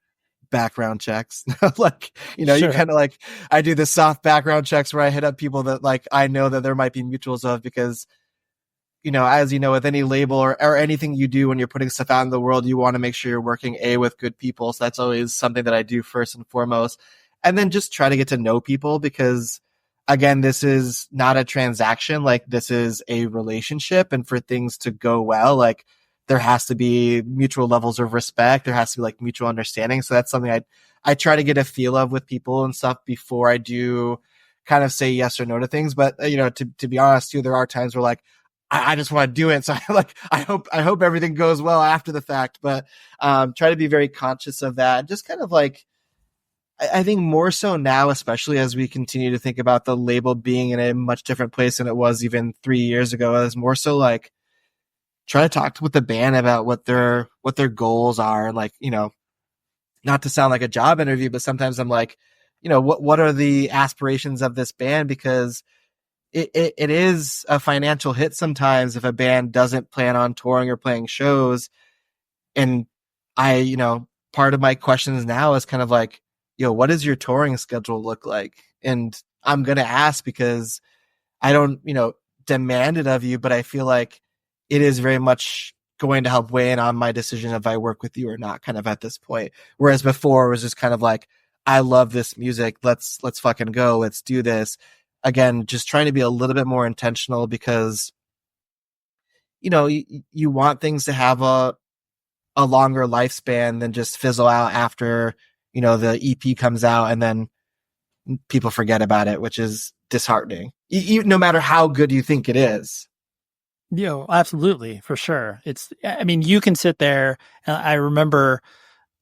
background checks. Like, sure. You kind of like, I do the soft background checks where I hit up people that like, I know that there might be mutuals of, because, as you know, with any label or anything you do when you're putting stuff out in the world, you want to make sure you're working with good people. So that's always something that I do first and foremost. And then just try to get to know people, because again, this is not a transaction. Like, this is a relationship, and for things to go well, like, there has to be mutual levels of respect. There has to be like mutual understanding. So that's something I try to get a feel of with people and stuff before I do kind of say yes or no to things. But, to be honest too, there are times where like, I just want to do it. So I hope everything goes well after the fact, but, try to be very conscious of that. Just kind of like, I think more so now, especially as we continue to think about the label being in a much different place than it was even 3 years ago, is more so like, try to talk with the band about what their goals are. Like, not to sound like a job interview, but sometimes I'm like, what are the aspirations of this band? Because it is a financial hit sometimes if a band doesn't plan on touring or playing shows. And part of my questions now is kind of like, what does your touring schedule look like? And I'm going to ask because I don't, demand it of you, but I feel like it is very much going to help weigh in on my decision if I work with you or not, kind of at this point. Whereas before it was just kind of like, I love this music. Let's fucking go. Let's do this. Again, just trying to be a little bit more intentional, because, you want things to have a longer lifespan than just fizzle out after, the EP comes out and then people forget about it, which is disheartening. No matter how good you think it is. Absolutely, for sure. You can sit there. I remember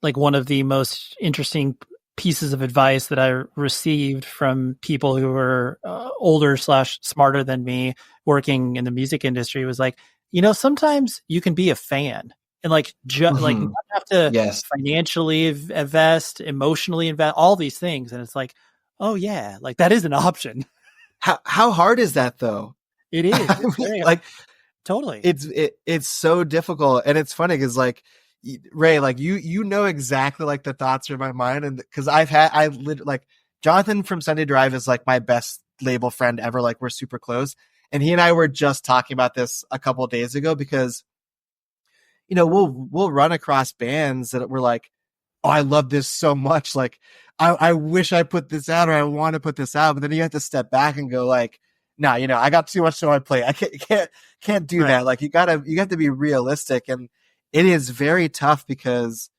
like one of the most interesting pieces of advice that I received from people who were older / smarter than me working in the music industry was like, sometimes you can be a fan and like, like you have to financially invest, emotionally invest, all these things. And it's like, oh yeah, like that is an option. How hard is that though? It is. Like, totally. It's so difficult. And it's funny because like, Ray, like you know exactly like the thoughts are in my mind. And cause like Jonathan from Sunday Drive is like my best label friend ever. Like, we're super close. And he and I were just talking about this a couple of days ago, because, we'll run across bands that we're like, oh, I love this so much. Like, I wish I put this out, or I want to put this out. But then you have to step back and go like, nah, I got too much on my plate. I can't do that. Like, you have to be realistic. And it is very tough because,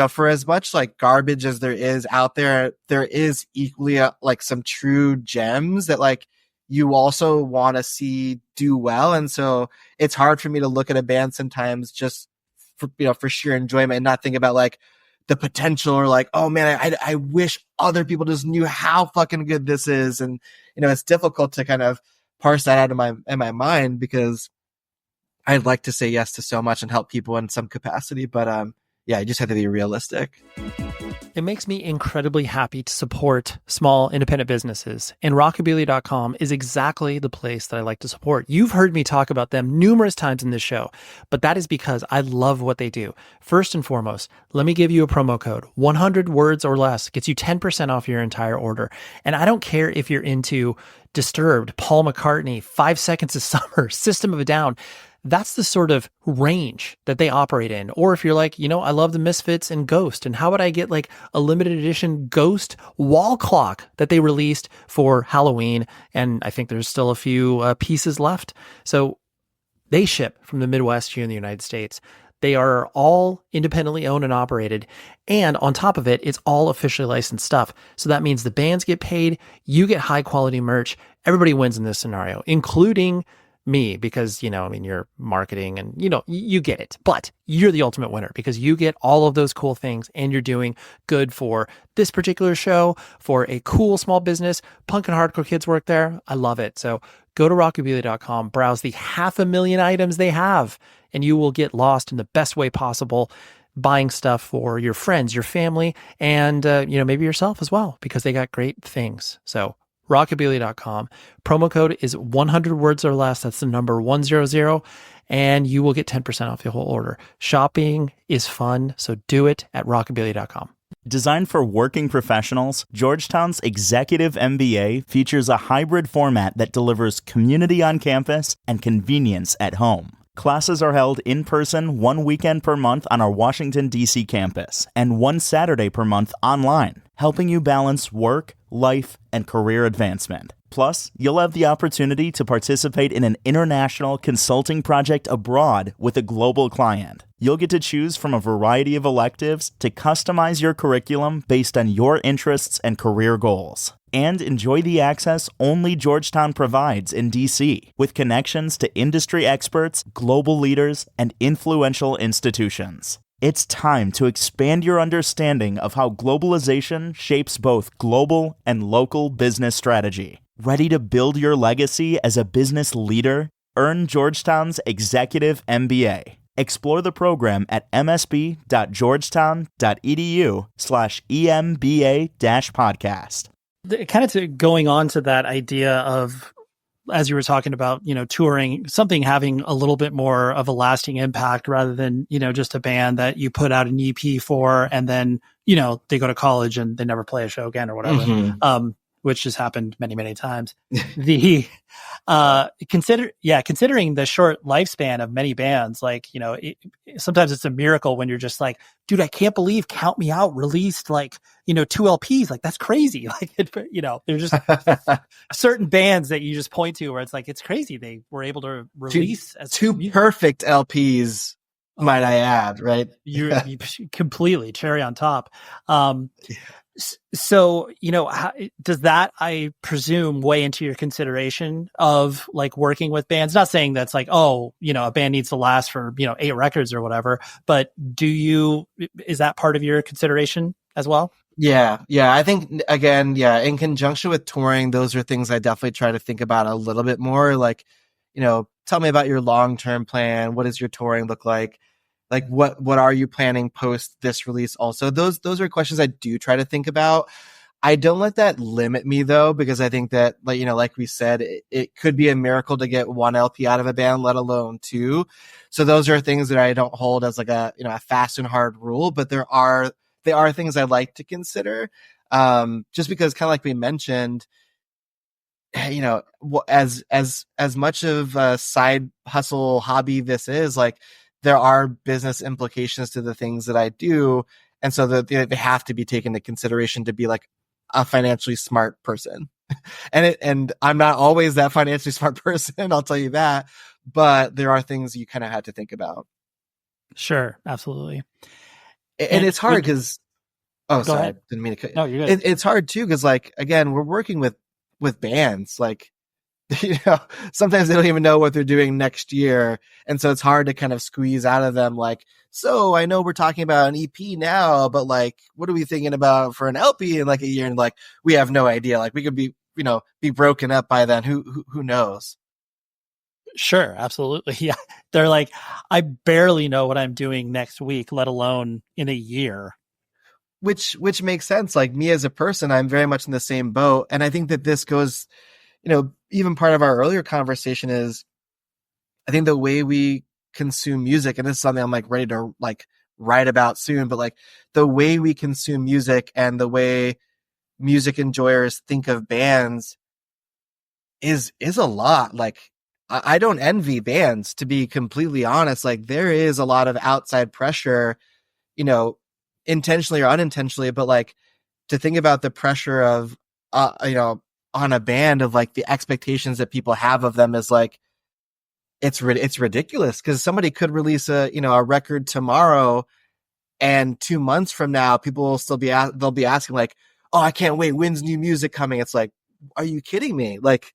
for as much like garbage as there is out there, there is equally like some true gems that like you also want to see do well. And so it's hard for me to look at a band sometimes just for sheer enjoyment and not think about like the potential, or like, oh man, I wish other people just knew how fucking good this is. And, it's difficult to kind of parse that out in my mind, because I'd like to say yes to so much and help people in some capacity. But, you just have to be realistic. It makes me incredibly happy to support small independent businesses, and Rockability.com is exactly the place that I like to support. You've heard me talk about them numerous times in this show, but that is because I love what they do. First and foremost, let me give you a promo code. 100 words or less gets you 10% off your entire order. And I don't care if you're into Disturbed, Paul McCartney, 5 Seconds of Summer, System of a Down. that's the sort of range that they operate in. Or if you're like, I love the Misfits and Ghost, and how would I get like a limited edition Ghost wall clock that they released for Halloween? And I think there's still a few pieces left. So they ship from the Midwest here in the United States. They are all independently owned and operated. And on top of it, it's all officially licensed stuff. So that means the bands get paid, you get high quality merch. Everybody wins in this scenario, including me, because, you're marketing and, you get it. But you're the ultimate winner because you get all of those cool things and you're doing good for this particular show, for a cool small business. Punk and hardcore kids work there. I love it. So go to rockabilia.com, browse the 500,000 items they have, and you will get lost in the best way possible buying stuff for your friends, your family, and, maybe yourself as well, because they got great things. So rockabilia.com. Promo code is 100 words or less. That's the number 100. And you will get 10% off your whole order. Shopping is fun. So do it at rockabilia.com. Designed for working professionals, Georgetown's Executive MBA features a hybrid format that delivers community on campus and convenience at home. Classes are held in person 1 weekend per month on our Washington, D.C. campus and 1 Saturday per month online, helping you balance work, life, and career advancement. Plus, you'll have the opportunity to participate in an international consulting project abroad with a global client. You'll get to choose from a variety of electives to customize your curriculum based on your interests and career goals. And enjoy the access only Georgetown provides in DC, with connections to industry experts, global leaders, and influential institutions. It's time to expand your understanding of how globalization shapes both global and local business strategy. Ready to build your legacy as a business leader? Earn Georgetown's Executive MBA. Explore the program at msb.georgetown.edu/EMBA-podcast. Kind of going on to that idea of, as you were talking about, touring, something having a little bit more of a lasting impact rather than, just a band that you put out an EP for and then, they go to college and they never play a show again or whatever. Mm-hmm. Which has happened many, many times. Considering the short lifespan of many bands, sometimes it's a miracle when you're just like, dude, I can't believe Count Me Out released 2 LPs. Like, that's crazy. There's just certain bands that you just point to where it's like, it's crazy. They were able to release two perfect LPs, might I add, right? you completely cherry on top. So, does that, I presume, weigh into your consideration of working with bands? Not saying that's a band needs to last for, 8 records or whatever, but is that part of your consideration as well? Yeah. I think, again, in conjunction with touring, those are things I definitely try to think about a little bit more. Tell me about your long-term plan. What does your touring look like? What are you planning post this release? Also, those are questions I do try to think about. I don't let that limit me though, because I think that, like we said, it could be a miracle to get 1 LP out of a band, let alone 2. So those are things that I don't hold as a fast and hard rule, but they are things I like to consider. Just because, kind of like we mentioned, as much of a side hustle hobby this is, there are business implications to the things that I do. And so that they have to be taken into consideration to be a financially smart person. and I'm not always that financially smart person, I'll tell you that, but there are things you kind of had to think about. Sure. Absolutely. And it's hard because, go sorry, ahead. Didn't mean to cut. No, you're good. It's hard too. Cause again, we're working with bands, sometimes they don't even know what they're doing next year. And so it's hard to kind of squeeze out of them. So I know we're talking about an EP now, but what are we thinking about for an LP in a year? And we have no idea. We could be, be broken up by then. Who knows? Sure. Absolutely. Yeah. They're I barely know what I'm doing next week, let alone in a year. Which makes sense. Me as a person, I'm very much in the same boat. And I think that this goes, even part of our earlier conversation is, I think the way we consume music, and this is something I'm ready to write about soon, but the way we consume music and the way music enjoyers think of bands is a lot. I don't envy bands, to be completely honest. Like, there is a lot of outside pressure, you know, intentionally or unintentionally, but like, to think about the pressure of, you know, on a band, of like the expectations that people have of them, is like, it's ridiculous, because somebody could release a record tomorrow, and 2 months from now, people will still they'll be asking like, oh, I can't wait, when's new music coming? It's like, are you kidding me? Like,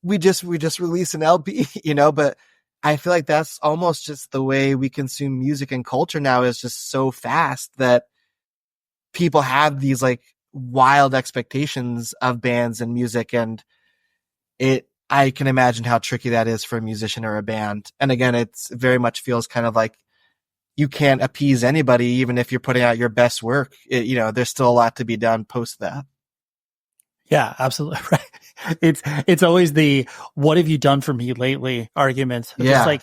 we just released an LP, but I feel like that's almost just the way we consume music and culture now, is just so fast that people have these like wild expectations of bands and music. And I can imagine how tricky that is for a musician or a band. And again, it's very much feels kind of like you can't appease anybody, even if you're putting out your best work. There's still a lot to be done post that. Yeah, absolutely. Right. It's always the "what have you done for me lately" argument. Yeah. Just like,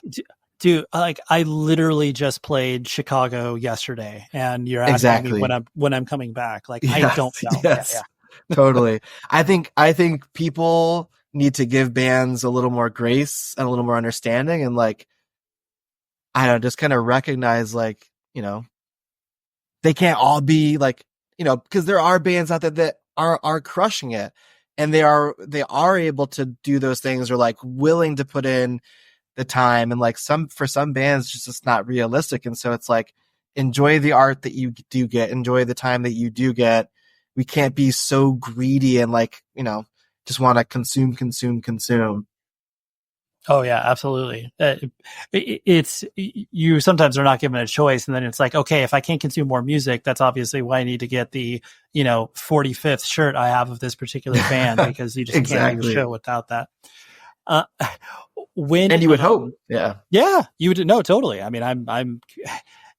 dude, like, I literally just played Chicago yesterday, and you're asking me when I'm coming back. Like, yes, I don't know. Yes, yeah. Totally. I think people need to give bands a little more grace and a little more understanding, and like, I don't know, just kind of recognize, like, they can't all be like, because there are bands out there that are crushing it, and they are able to do those things, or like willing to put in the time, and like for some bands just not realistic. And so it's like, enjoy the art that you do get, enjoy the time that you do get. We can't be so greedy and like, just want to consume. Oh yeah, absolutely. It's, you sometimes are not given a choice, and then it's like, okay, if I can't consume more music, that's obviously why I need to get the 45th shirt I have of this particular band, because you just exactly. can't do a show without that. And you would hope, yeah, you would. No, totally. I mean, I'm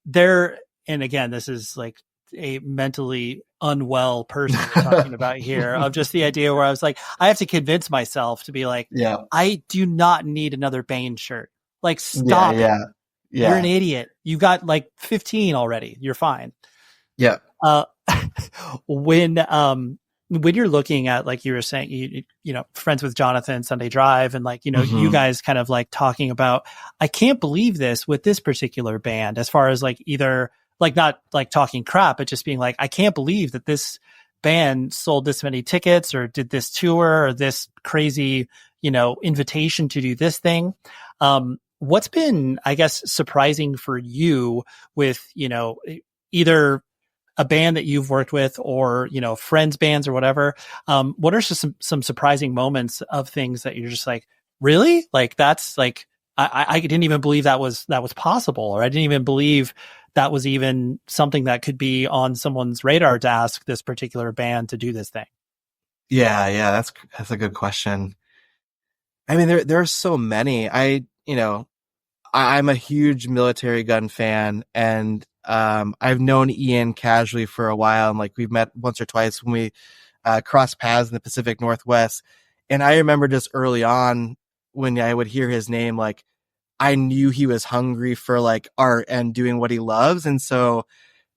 there, and again, this is like a mentally unwell person we're talking about here, of just the idea where I was like, I have to convince myself to be like, I do not need another Bane shirt. Like, stop it. Yeah. You're an idiot. You got like 15 already. You're fine. Yeah. When you're looking at, like you were saying, friends with Jonathan, Sunday Drive, and like, you guys kind of like talking about, I can't believe this with this particular band, as far as like either like not like talking crap, but just being like, I can't believe that this band sold this many tickets, or did this tour, or this crazy, invitation to do this thing. What's been, I guess, surprising for you with, either a band that you've worked with, or, friends bands or whatever? What are some surprising moments of things that you're just like, really? Like, that's like, I didn't even believe that was possible, or I didn't even believe that was even something that could be on someone's radar to ask this particular band to do this thing. Yeah. That's a good question. I mean, there are so many. I'm a huge Military Gun fan, and I've known Ian casually for a while, and like, we've met once or twice when we crossed paths in the Pacific Northwest. And I remember just early on, when I would hear his name, like, I knew he was hungry for like art and doing what he loves. And so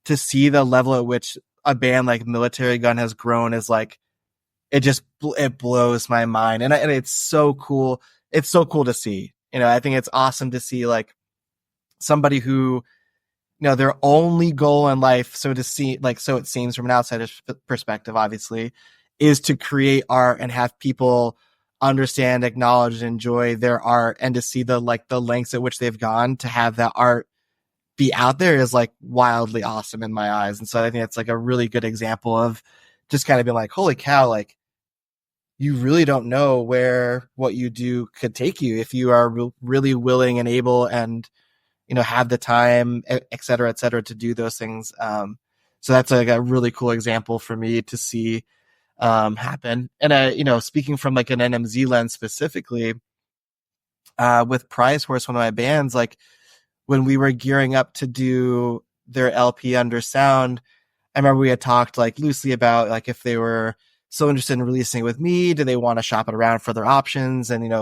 to see the level at which a band like Military Gun has grown is like, it blows my mind. And it's so cool. It's so cool to see. I think it's awesome to see like somebody who, their only goal in life, so it seems from an outsider's perspective, obviously, is to create art and have people understand, acknowledge, and enjoy their art, and to see the lengths at which they've gone to have that art be out there is like wildly awesome in my eyes. And so I think it's like a really good example of just kind of being like, holy cow, like, you really don't know where what you do could take you if you are really willing and able, and have the time, et cetera, to do those things. So that's like a really cool example for me to see happen. And speaking from like an NMZ lens specifically, with Prize Horse, one of my bands, like when we were gearing up to do their LP Under Sound, I remember we had talked like loosely about like if they were so interested in releasing it with me, do they want to shop it around for their options? And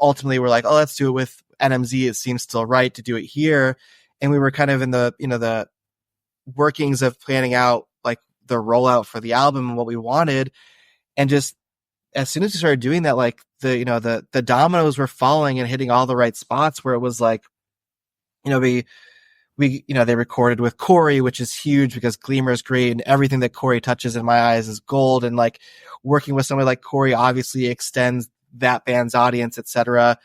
ultimately we're like, oh, let's do it with NMZ. It seems still right to do it here. And we were kind of in the the workings of planning out like the rollout for the album and what we wanted, and just as soon as we started doing that, like the dominoes were falling and hitting all the right spots where it was like, we they recorded with Corey, which is huge because Gleamer is great and everything that Corey touches in my eyes is gold. And like working with somebody like Corey obviously extends that band's audience, etc.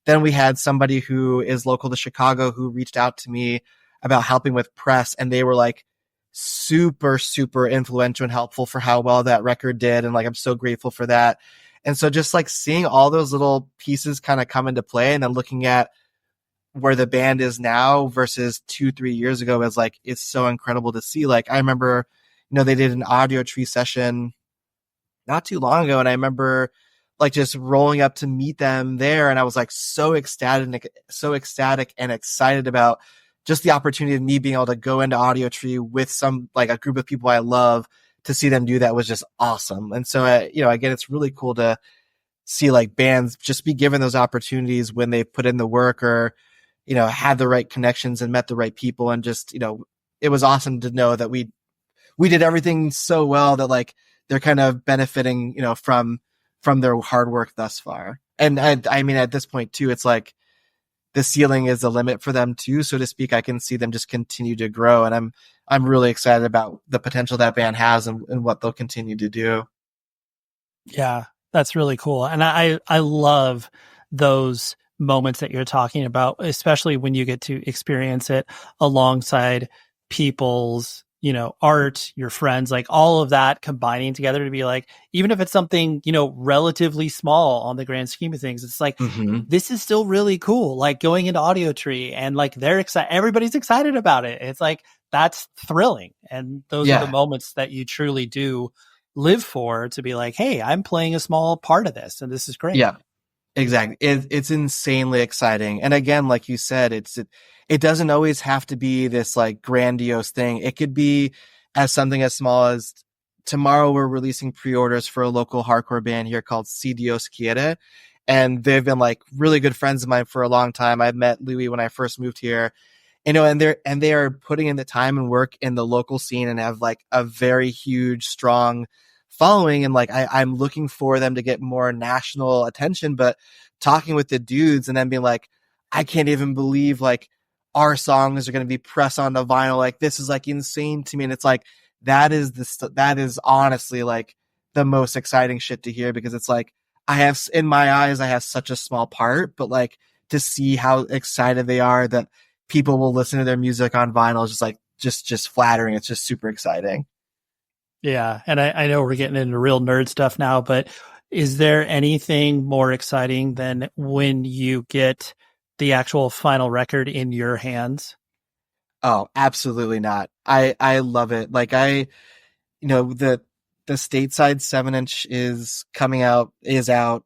Then we had somebody who is local to Chicago who reached out to me about helping with press, and they were like super, super influential and helpful for how well that record did. And like, I'm so grateful for that. And so just like seeing all those little pieces kind of come into play and then looking at where the band is now versus 2-3 years ago is like, it's so incredible to see. Like, I remember, they did an Audio Tree session not too long ago. And I remember like just rolling up to meet them there. And I was like so ecstatic and excited about just the opportunity of me being able to go into Audio Tree with some, like a group of people I love, to see them do that was just awesome. And so, again, it's really cool to see like bands just be given those opportunities when they put in the work or, had the right connections and met the right people. And just, it was awesome to know that we did everything so well that like they're kind of benefiting, from their hard work thus far. And I mean, at this point too, it's like the ceiling is the limit for them too, so to speak. I can see them just continue to grow. And I'm really excited about the potential that band has and what they'll continue to do. Yeah, that's really cool. And I love those moments that you're talking about, especially when you get to experience it alongside people's, art, your friends, like all of that combining together to be like, even if it's something, relatively small on the grand scheme of things, it's like, this is still really cool. Like going into Audio Tree and like they're excited, everybody's excited about it. It's like, that's thrilling. And those are the moments that you truly do live for, to be like, hey, I'm playing a small part of this and this is great. Yeah, exactly. It's insanely exciting. And again, like you said, it doesn't always have to be this like grandiose thing. It could be as something as small as tomorrow we're releasing pre-orders for a local hardcore band here called Si Dios Quiere. And they've been like really good friends of mine for a long time. I met Louis when I first moved here, and they are putting in the time and work in the local scene and have like a very huge, strong following. And like, I'm looking for them to get more national attention, but talking with the dudes and then being like, I can't even believe like our songs are going to be pressed onto vinyl. Like, this is like insane to me. And it's like, that is honestly like the most exciting shit to hear, because it's like, in my eyes, I have such a small part, but like to see how excited they are that people will listen to their music on vinyl is just like, just flattering. It's just super exciting. Yeah. And I know we're getting into real nerd stuff now, but is there anything more exciting than when you get the actual final record in your hands? Oh, absolutely not. I love it. Like the Stateside 7-inch is out.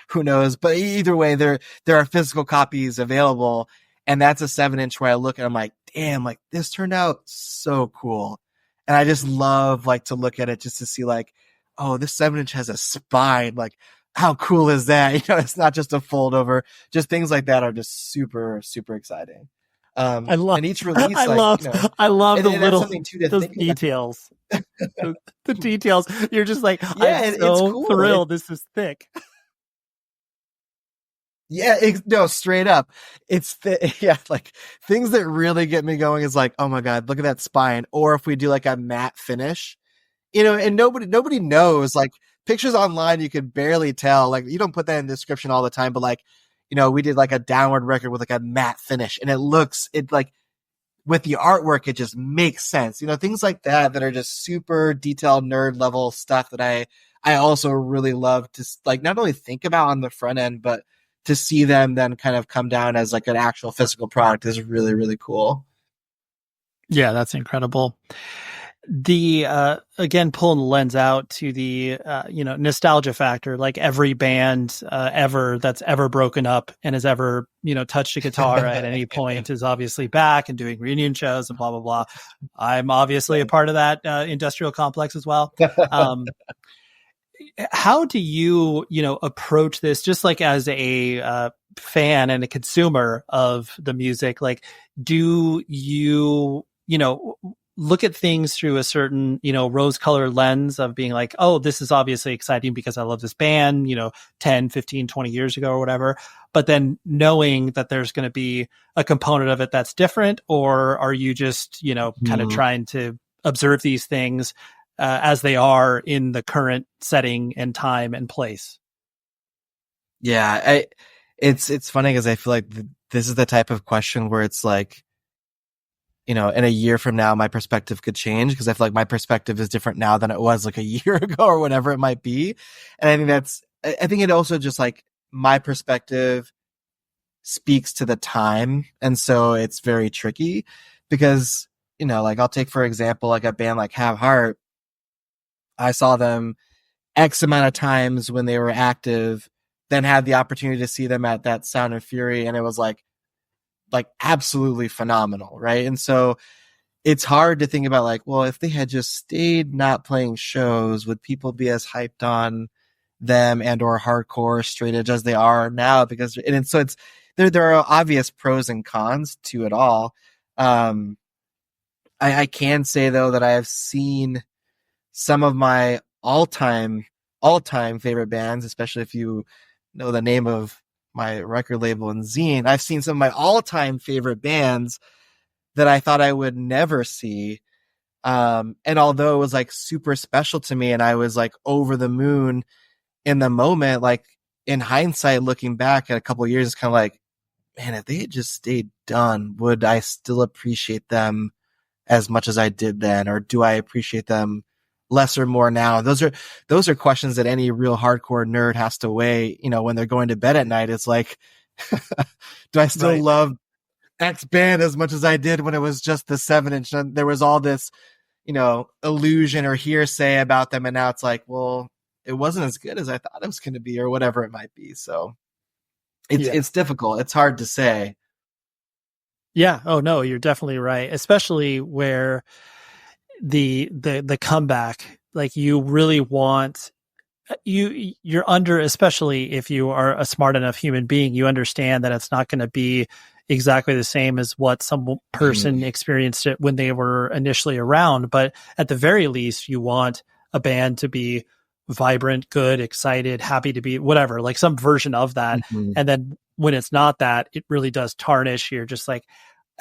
Who knows? But either way, there are physical copies available. And that's a 7-inch where I look and I'm like, damn, like this turned out so cool. And I just love like to look at it just to see like, oh, this 7-inch has a spine. Like, how cool is that? It's not just a fold over. Just things like that are just super, super exciting. I love, and each release, I love the little those details. the details. You're just like, I'm so cool. thrilled. This is thick. Yeah, no, straight up. It's like things that really get me going is like, oh my God, look at that spine. Or if we do like a matte finish, and nobody knows, like pictures online, you could barely tell, like you don't put that in the description all the time, but like, we did like a downward record with like a matte finish and it like with the artwork, it just makes sense. Things like that are just super detailed nerd level stuff that I also really love to like not only think about on the front end, but to see them then kind of come down as like an actual physical product is really, really cool. Yeah, that's incredible. The again, pulling the lens out to the nostalgia factor, like every band ever that's ever broken up and has ever touched a guitar at any point is obviously back and doing reunion shows and blah blah blah. I'm obviously a part of that industrial complex as well. How do you approach this, just like as a fan and a consumer of the music? Like, do you look at things through a certain, rose-colored lens of being like, oh, this is obviously exciting because I love this band, 10, 15, 20 years ago or whatever. But then knowing that there's going to be a component of it that's different, or are you just, kind of trying to observe these things as they are in the current setting and time and place? Yeah, it's funny because I feel like this is the type of question where it's like, in a year from now, my perspective could change, because I feel like my perspective is different now than it was like a year ago or whatever it might be. And I think it also just like my perspective speaks to the time. And so it's very tricky because, like I'll take, for example, like a band like Have Heart. I saw them X amount of times when they were active, then had the opportunity to see them at that Sound and Fury. And it was like absolutely phenomenal. Right. And so it's hard to think about like, well, if they had just stayed not playing shows, would people be as hyped on them and or hardcore straight edge as they are now? Because, and so it's, there are obvious pros and cons to it all. I can say though that I have seen some of my all-time favorite bands, especially if you know the name of my record label and zine. I've seen some of my all-time favorite bands that I thought I would never see. And although it was like super special to me and I was like over the moon in the moment, like in hindsight, looking back at a couple of years, it's kind of like, man, if they had just stayed done, would I still appreciate them as much as I did then? Or do I appreciate them less or more now? Those are questions that any real hardcore nerd has to weigh, when they're going to bed at night. It's like, do I still love X band as much as I did when it was just the 7-inch? And there was all this, illusion or hearsay about them. And now it's like, well, it wasn't as good as I thought it was going to be, or whatever it might be. So it's difficult. It's hard to say. Yeah. Oh no, you're definitely right. Especially where the comeback, like you really want, you're under, especially if you are a smart enough human being, you understand that it's not going to be exactly the same as what some person experienced it when they were initially around. But at the very least, you want a band to be vibrant, good, excited, happy to be whatever, like some version of that. And then when it's not that, it really does tarnish. You're just like,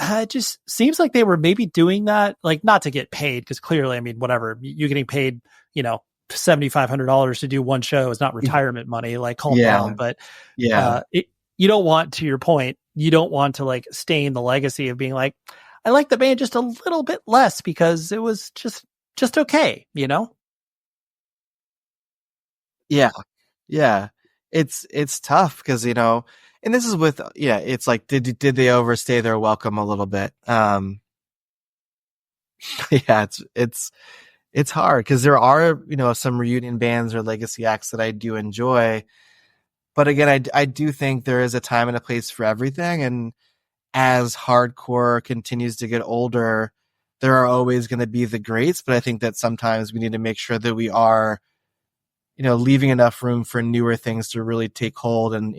it just seems like they were maybe doing that, like not to get paid, because clearly, I mean, whatever, you getting paid, $7,500 to do one show is not retirement money, like calm down. But you don't want, to your point, you don't want to like stain the legacy of being like, I like the band just a little bit less because it was just okay, Yeah. It's tough because, and this is with, it's like, did they overstay their welcome a little bit? It's hard because there are, some reunion bands or legacy acts that I do enjoy. But again, I do think there is a time and a place for everything. And as hardcore continues to get older, there are always going to be the greats. But I think that sometimes we need to make sure that we are, leaving enough room for newer things to really take hold and,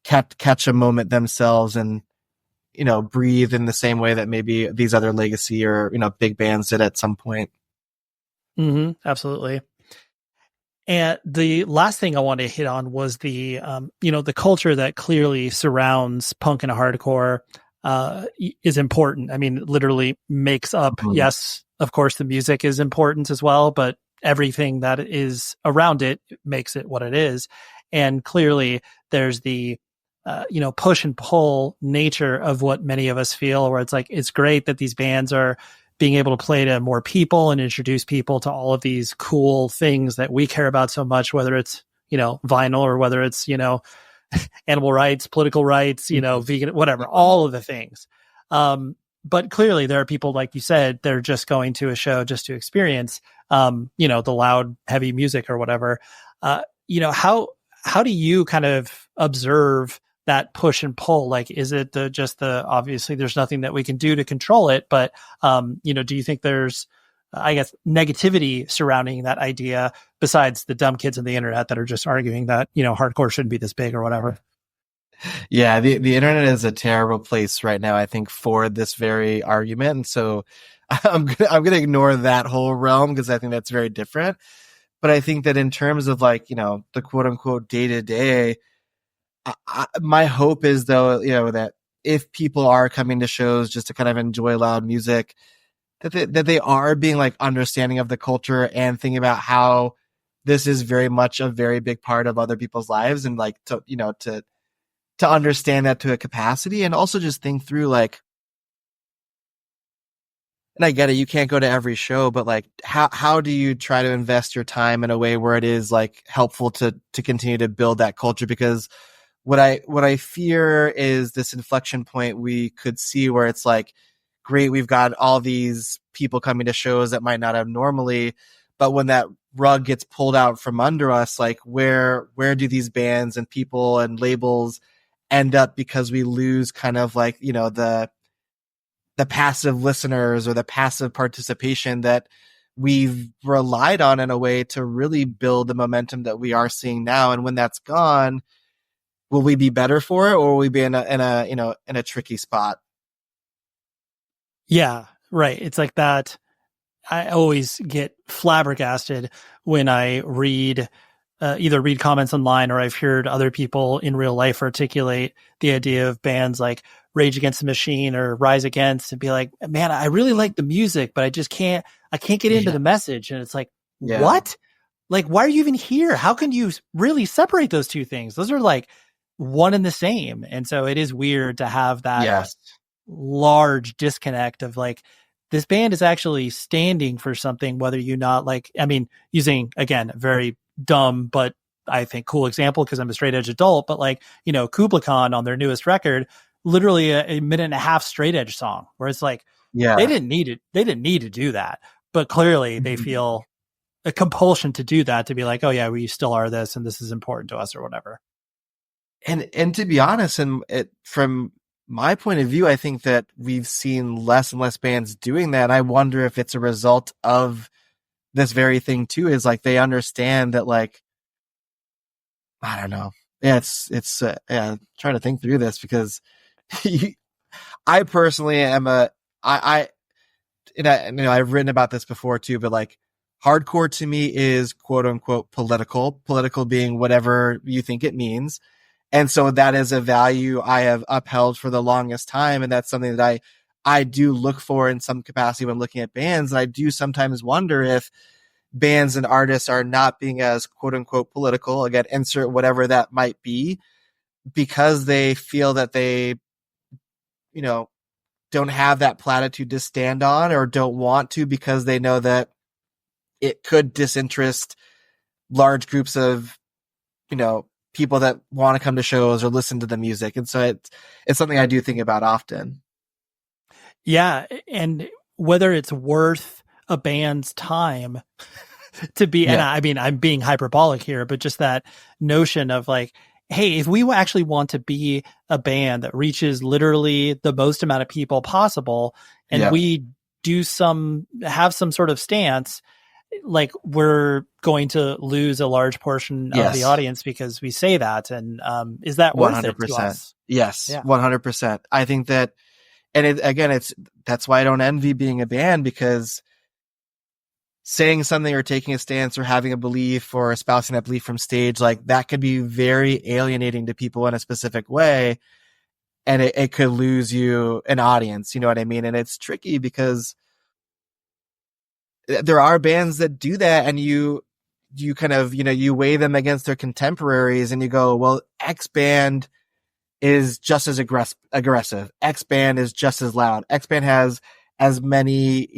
catch a moment themselves and, breathe in the same way that maybe these other legacy or, big bands did at some point. Absolutely. And the last thing I wanted to hit on was the, the culture that clearly surrounds punk and hardcore is important. I mean, it literally makes up, yes, of course, the music is important as well, but everything that is around it makes it what it is. And clearly there's the, push and pull nature of what many of us feel, where it's like, it's great that these bands are being able to play to more people and introduce people to all of these cool things that we care about so much, whether it's, vinyl or whether it's, animal rights, political rights, vegan, whatever, all of the things. But clearly there are people, like you said, they're just going to a show just to experience, the loud, heavy music or whatever. How do you kind of observe that push and pull? Like, is it obviously there's nothing that we can do to control it, but, do you think there's, I guess, negativity surrounding that idea besides the dumb kids on the internet that are just arguing that, hardcore shouldn't be this big or whatever? Yeah, the internet is a terrible place right now, I think, for this very argument. And so I'm gonna ignore that whole realm because I think that's very different. But I think that in terms of like, the quote unquote day to day, my hope is though, that if people are coming to shows just to kind of enjoy loud music, that they are being like understanding of the culture and thinking about how this is very much a very big part of other people's lives, and like to understand that to a capacity, and also just think through like, and I get it, you can't go to every show, but like how do you try to invest your time in a way where it is like helpful to continue to build that culture? Because what I fear is this inflection point we could see where it's like, great, we've got all these people coming to shows that might not have normally, but when that rug gets pulled out from under us, like where do these bands and people and labels end up, because we lose kind of like, the passive listeners or the passive participation that we've relied on in a way to really build the momentum that we are seeing now. And when that's gone, will we be better for it, or will we be in a tricky spot? Yeah, right. It's like that. I always get flabbergasted when I either read comments online, or I've heard other people in real life articulate the idea of bands like Rage Against the Machine or Rise Against, and be like, man, I really like the music, but I can't get into the message. And it's like, what? Like, why are you even here? How can you really separate those two things? Those are like one and the same. And so it is weird to have that large disconnect of like, this band is actually standing for something, whether you not like, I mean, using, again, a very dumb, but I think cool example because I'm a straight edge adult, but like, Kubla Khan on their newest record, literally a minute and a half straight edge song where it's like, they didn't need it. They didn't need to do that, but clearly they feel a compulsion to do that, to be like, oh yeah, we still are this, and this is important to us or whatever. And to be honest, from my point of view, I think that we've seen less and less bands doing that. I wonder if it's a result of this very thing too, is like, they understand that, like, I don't know. Yeah, it's trying to think through this, because I personally am I've written about this before too, but like, hardcore to me is quote unquote political being whatever you think it means. And so that is a value I have upheld for the longest time. And that's something that I do look for in some capacity when looking at bands. And I do sometimes wonder if bands and artists are not being as quote unquote political, again, insert whatever that might be, because they feel that they, don't have that platitude to stand on, or don't want to, because they know that it could disinterest large groups of, people that want to come to shows or listen to the music. And so it's something I do think about often. Yeah. And whether it's worth a band's time to be, and I mean, I'm being hyperbolic here, but just that notion of like, hey, if we actually want to be a band that reaches literally the most amount of people possible, and we have some sort of stance, like, we're going to lose a large portion of the audience because we say that. And is that worth 100%. It to us? Yes, 100%. I think that, and that's why I don't envy being a band, because saying something or taking a stance or having a belief or espousing that belief from stage, like, that could be very alienating to people in a specific way. And it could lose you an audience, you know what I mean? And it's tricky because there are bands that do that, and you kind of, you weigh them against their contemporaries, and you go, well, X band is just as aggressive. X band is just as loud. X band has as many,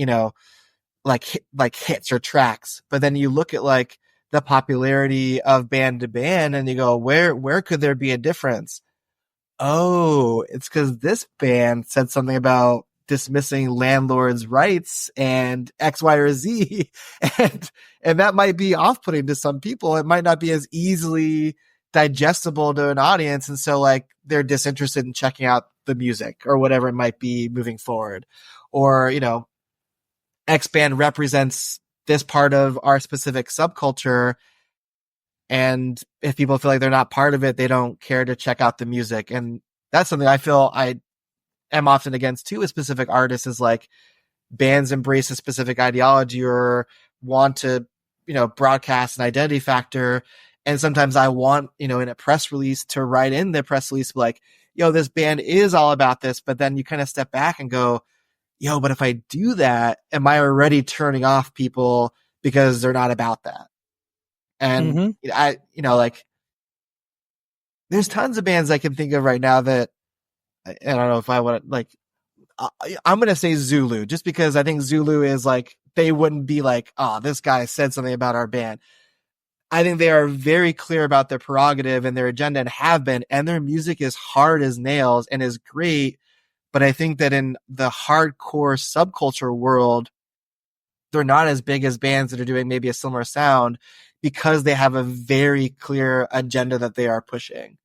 like hits or tracks. But then you look at like the popularity of band to band, and you go, where could there be a difference? Oh, it's because this band said something about dismissing landlords' rights and X, Y, or Z. And that might be off-putting to some people. It might not be as easily digestible to an audience. And so like, they're disinterested in checking out the music or whatever it might be moving forward. Or, X band represents this part of our specific subculture, And if people feel like they're not part of it, they don't care to check out the music. And that's something I feel I am often against too with specific artists, is like bands embrace a specific ideology or want to, broadcast an identity factor. And sometimes I want, in a press release to write in the press release, like, this band is all about this. But then you kind of step back and go, but if I do that, am I already turning off people because they're not about that? And there's tons of bands I can think of right now that I don't know if I want to, like, I'm going to say Zulu, just because I think Zulu is like, they wouldn't be like, oh, this guy said something about our band. I think they are very clear about their prerogative and their agenda, and have been, and their music is hard as nails and is great. But I think that in the hardcore subculture world, they're not as big as bands that are doing maybe a similar sound, because they have a very clear agenda that they are pushing.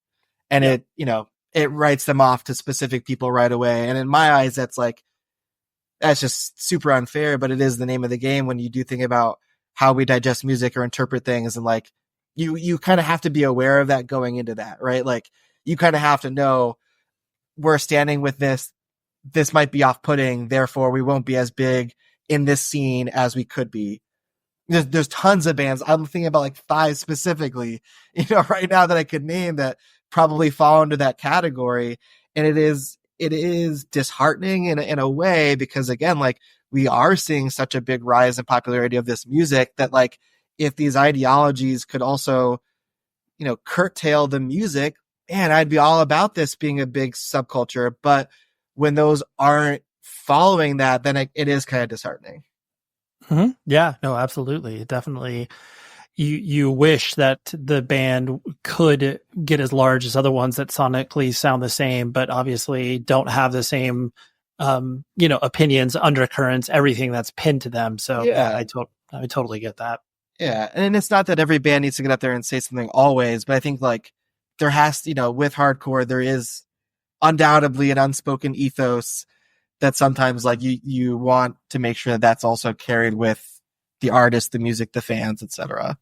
And it writes them off to specific people right away. And in my eyes, that's just super unfair, but it is the name of the game when you do think about how we digest music or interpret things. And like, you kind of have to be aware of that going into that, right? Like, you kind of have to know, we're standing with this might be off-putting, therefore we won't be as big in this scene as we could be. There's tons of bands. I'm thinking about like 5 specifically, right now that I could name that probably fall into that category. And it is disheartening in a way, because again, like, we are seeing such a big rise in popularity of this music that, like, if these ideologies could also, curtail the music, man, I'd be all about this being a big subculture. But when those aren't following that, then it is kind of disheartening. Mm-hmm. Yeah, no, absolutely. Definitely. You wish that the band could get as large as other ones that sonically sound the same, but obviously don't have the same, opinions, undercurrents, everything that's pinned to them. So yeah, I totally get that. Yeah. And it's not that every band needs to get up there and say something always, but I think like there has to, with hardcore, there is undoubtedly an unspoken ethos that sometimes like you want to make sure that that's also carried with the artist, the music, the fans, etc.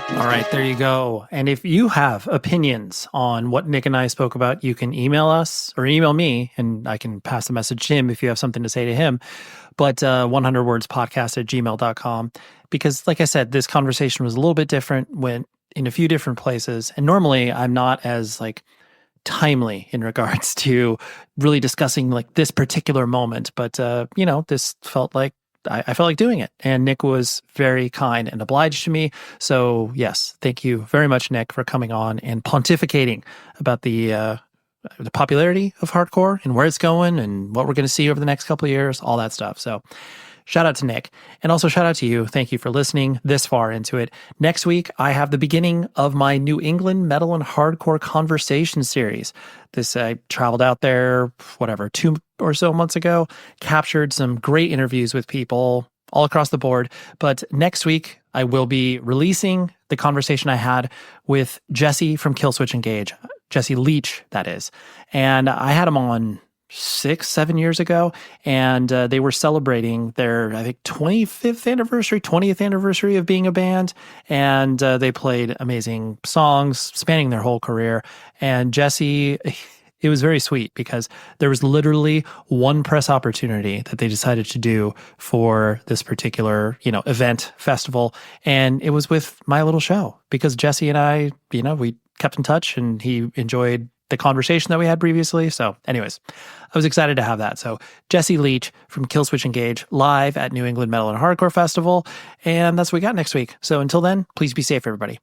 All right, there you go. And if you have opinions on what Nick and I spoke about, you can email us or email me, and I can pass the message to him if you have something to say to him. But 100wordspodcast@gmail.com, because like I said, this conversation was a little bit different, went in a few different places. And normally I'm not as like timely in regards to really discussing like this particular moment. But, this felt like I felt like doing it, and Nick was very kind and obliged to me. So yes, thank you very much, Nick, for coming on and pontificating about the popularity of hardcore and where it's going and what we're going to see over the next couple of years, all that stuff. So shout out to Nick, and also shout out to you. Thank you for listening this far into it. Next week, I have the beginning of my New England metal and hardcore conversation series. I traveled out there, 2 or so months ago, captured some great interviews with people all across the board. But next week, I will be releasing the conversation I had with Jesse from Killswitch Engage, Jesse Leach, that is. And I had him on 6-7 years ago, and they were celebrating their, I think, 20th anniversary of being a band, and they played amazing songs spanning their whole career. And Jesse, it was very sweet because there was literally one press opportunity that they decided to do for this particular, event, festival, and it was with my little show, because Jesse and I, we kept in touch, and he enjoyed the conversation that we had previously. So anyways, I was excited to have that. So Jesse Leach from Killswitch Engage live at New England Metal and Hardcore Festival. And that's what we got next week. So until then, please be safe, everybody.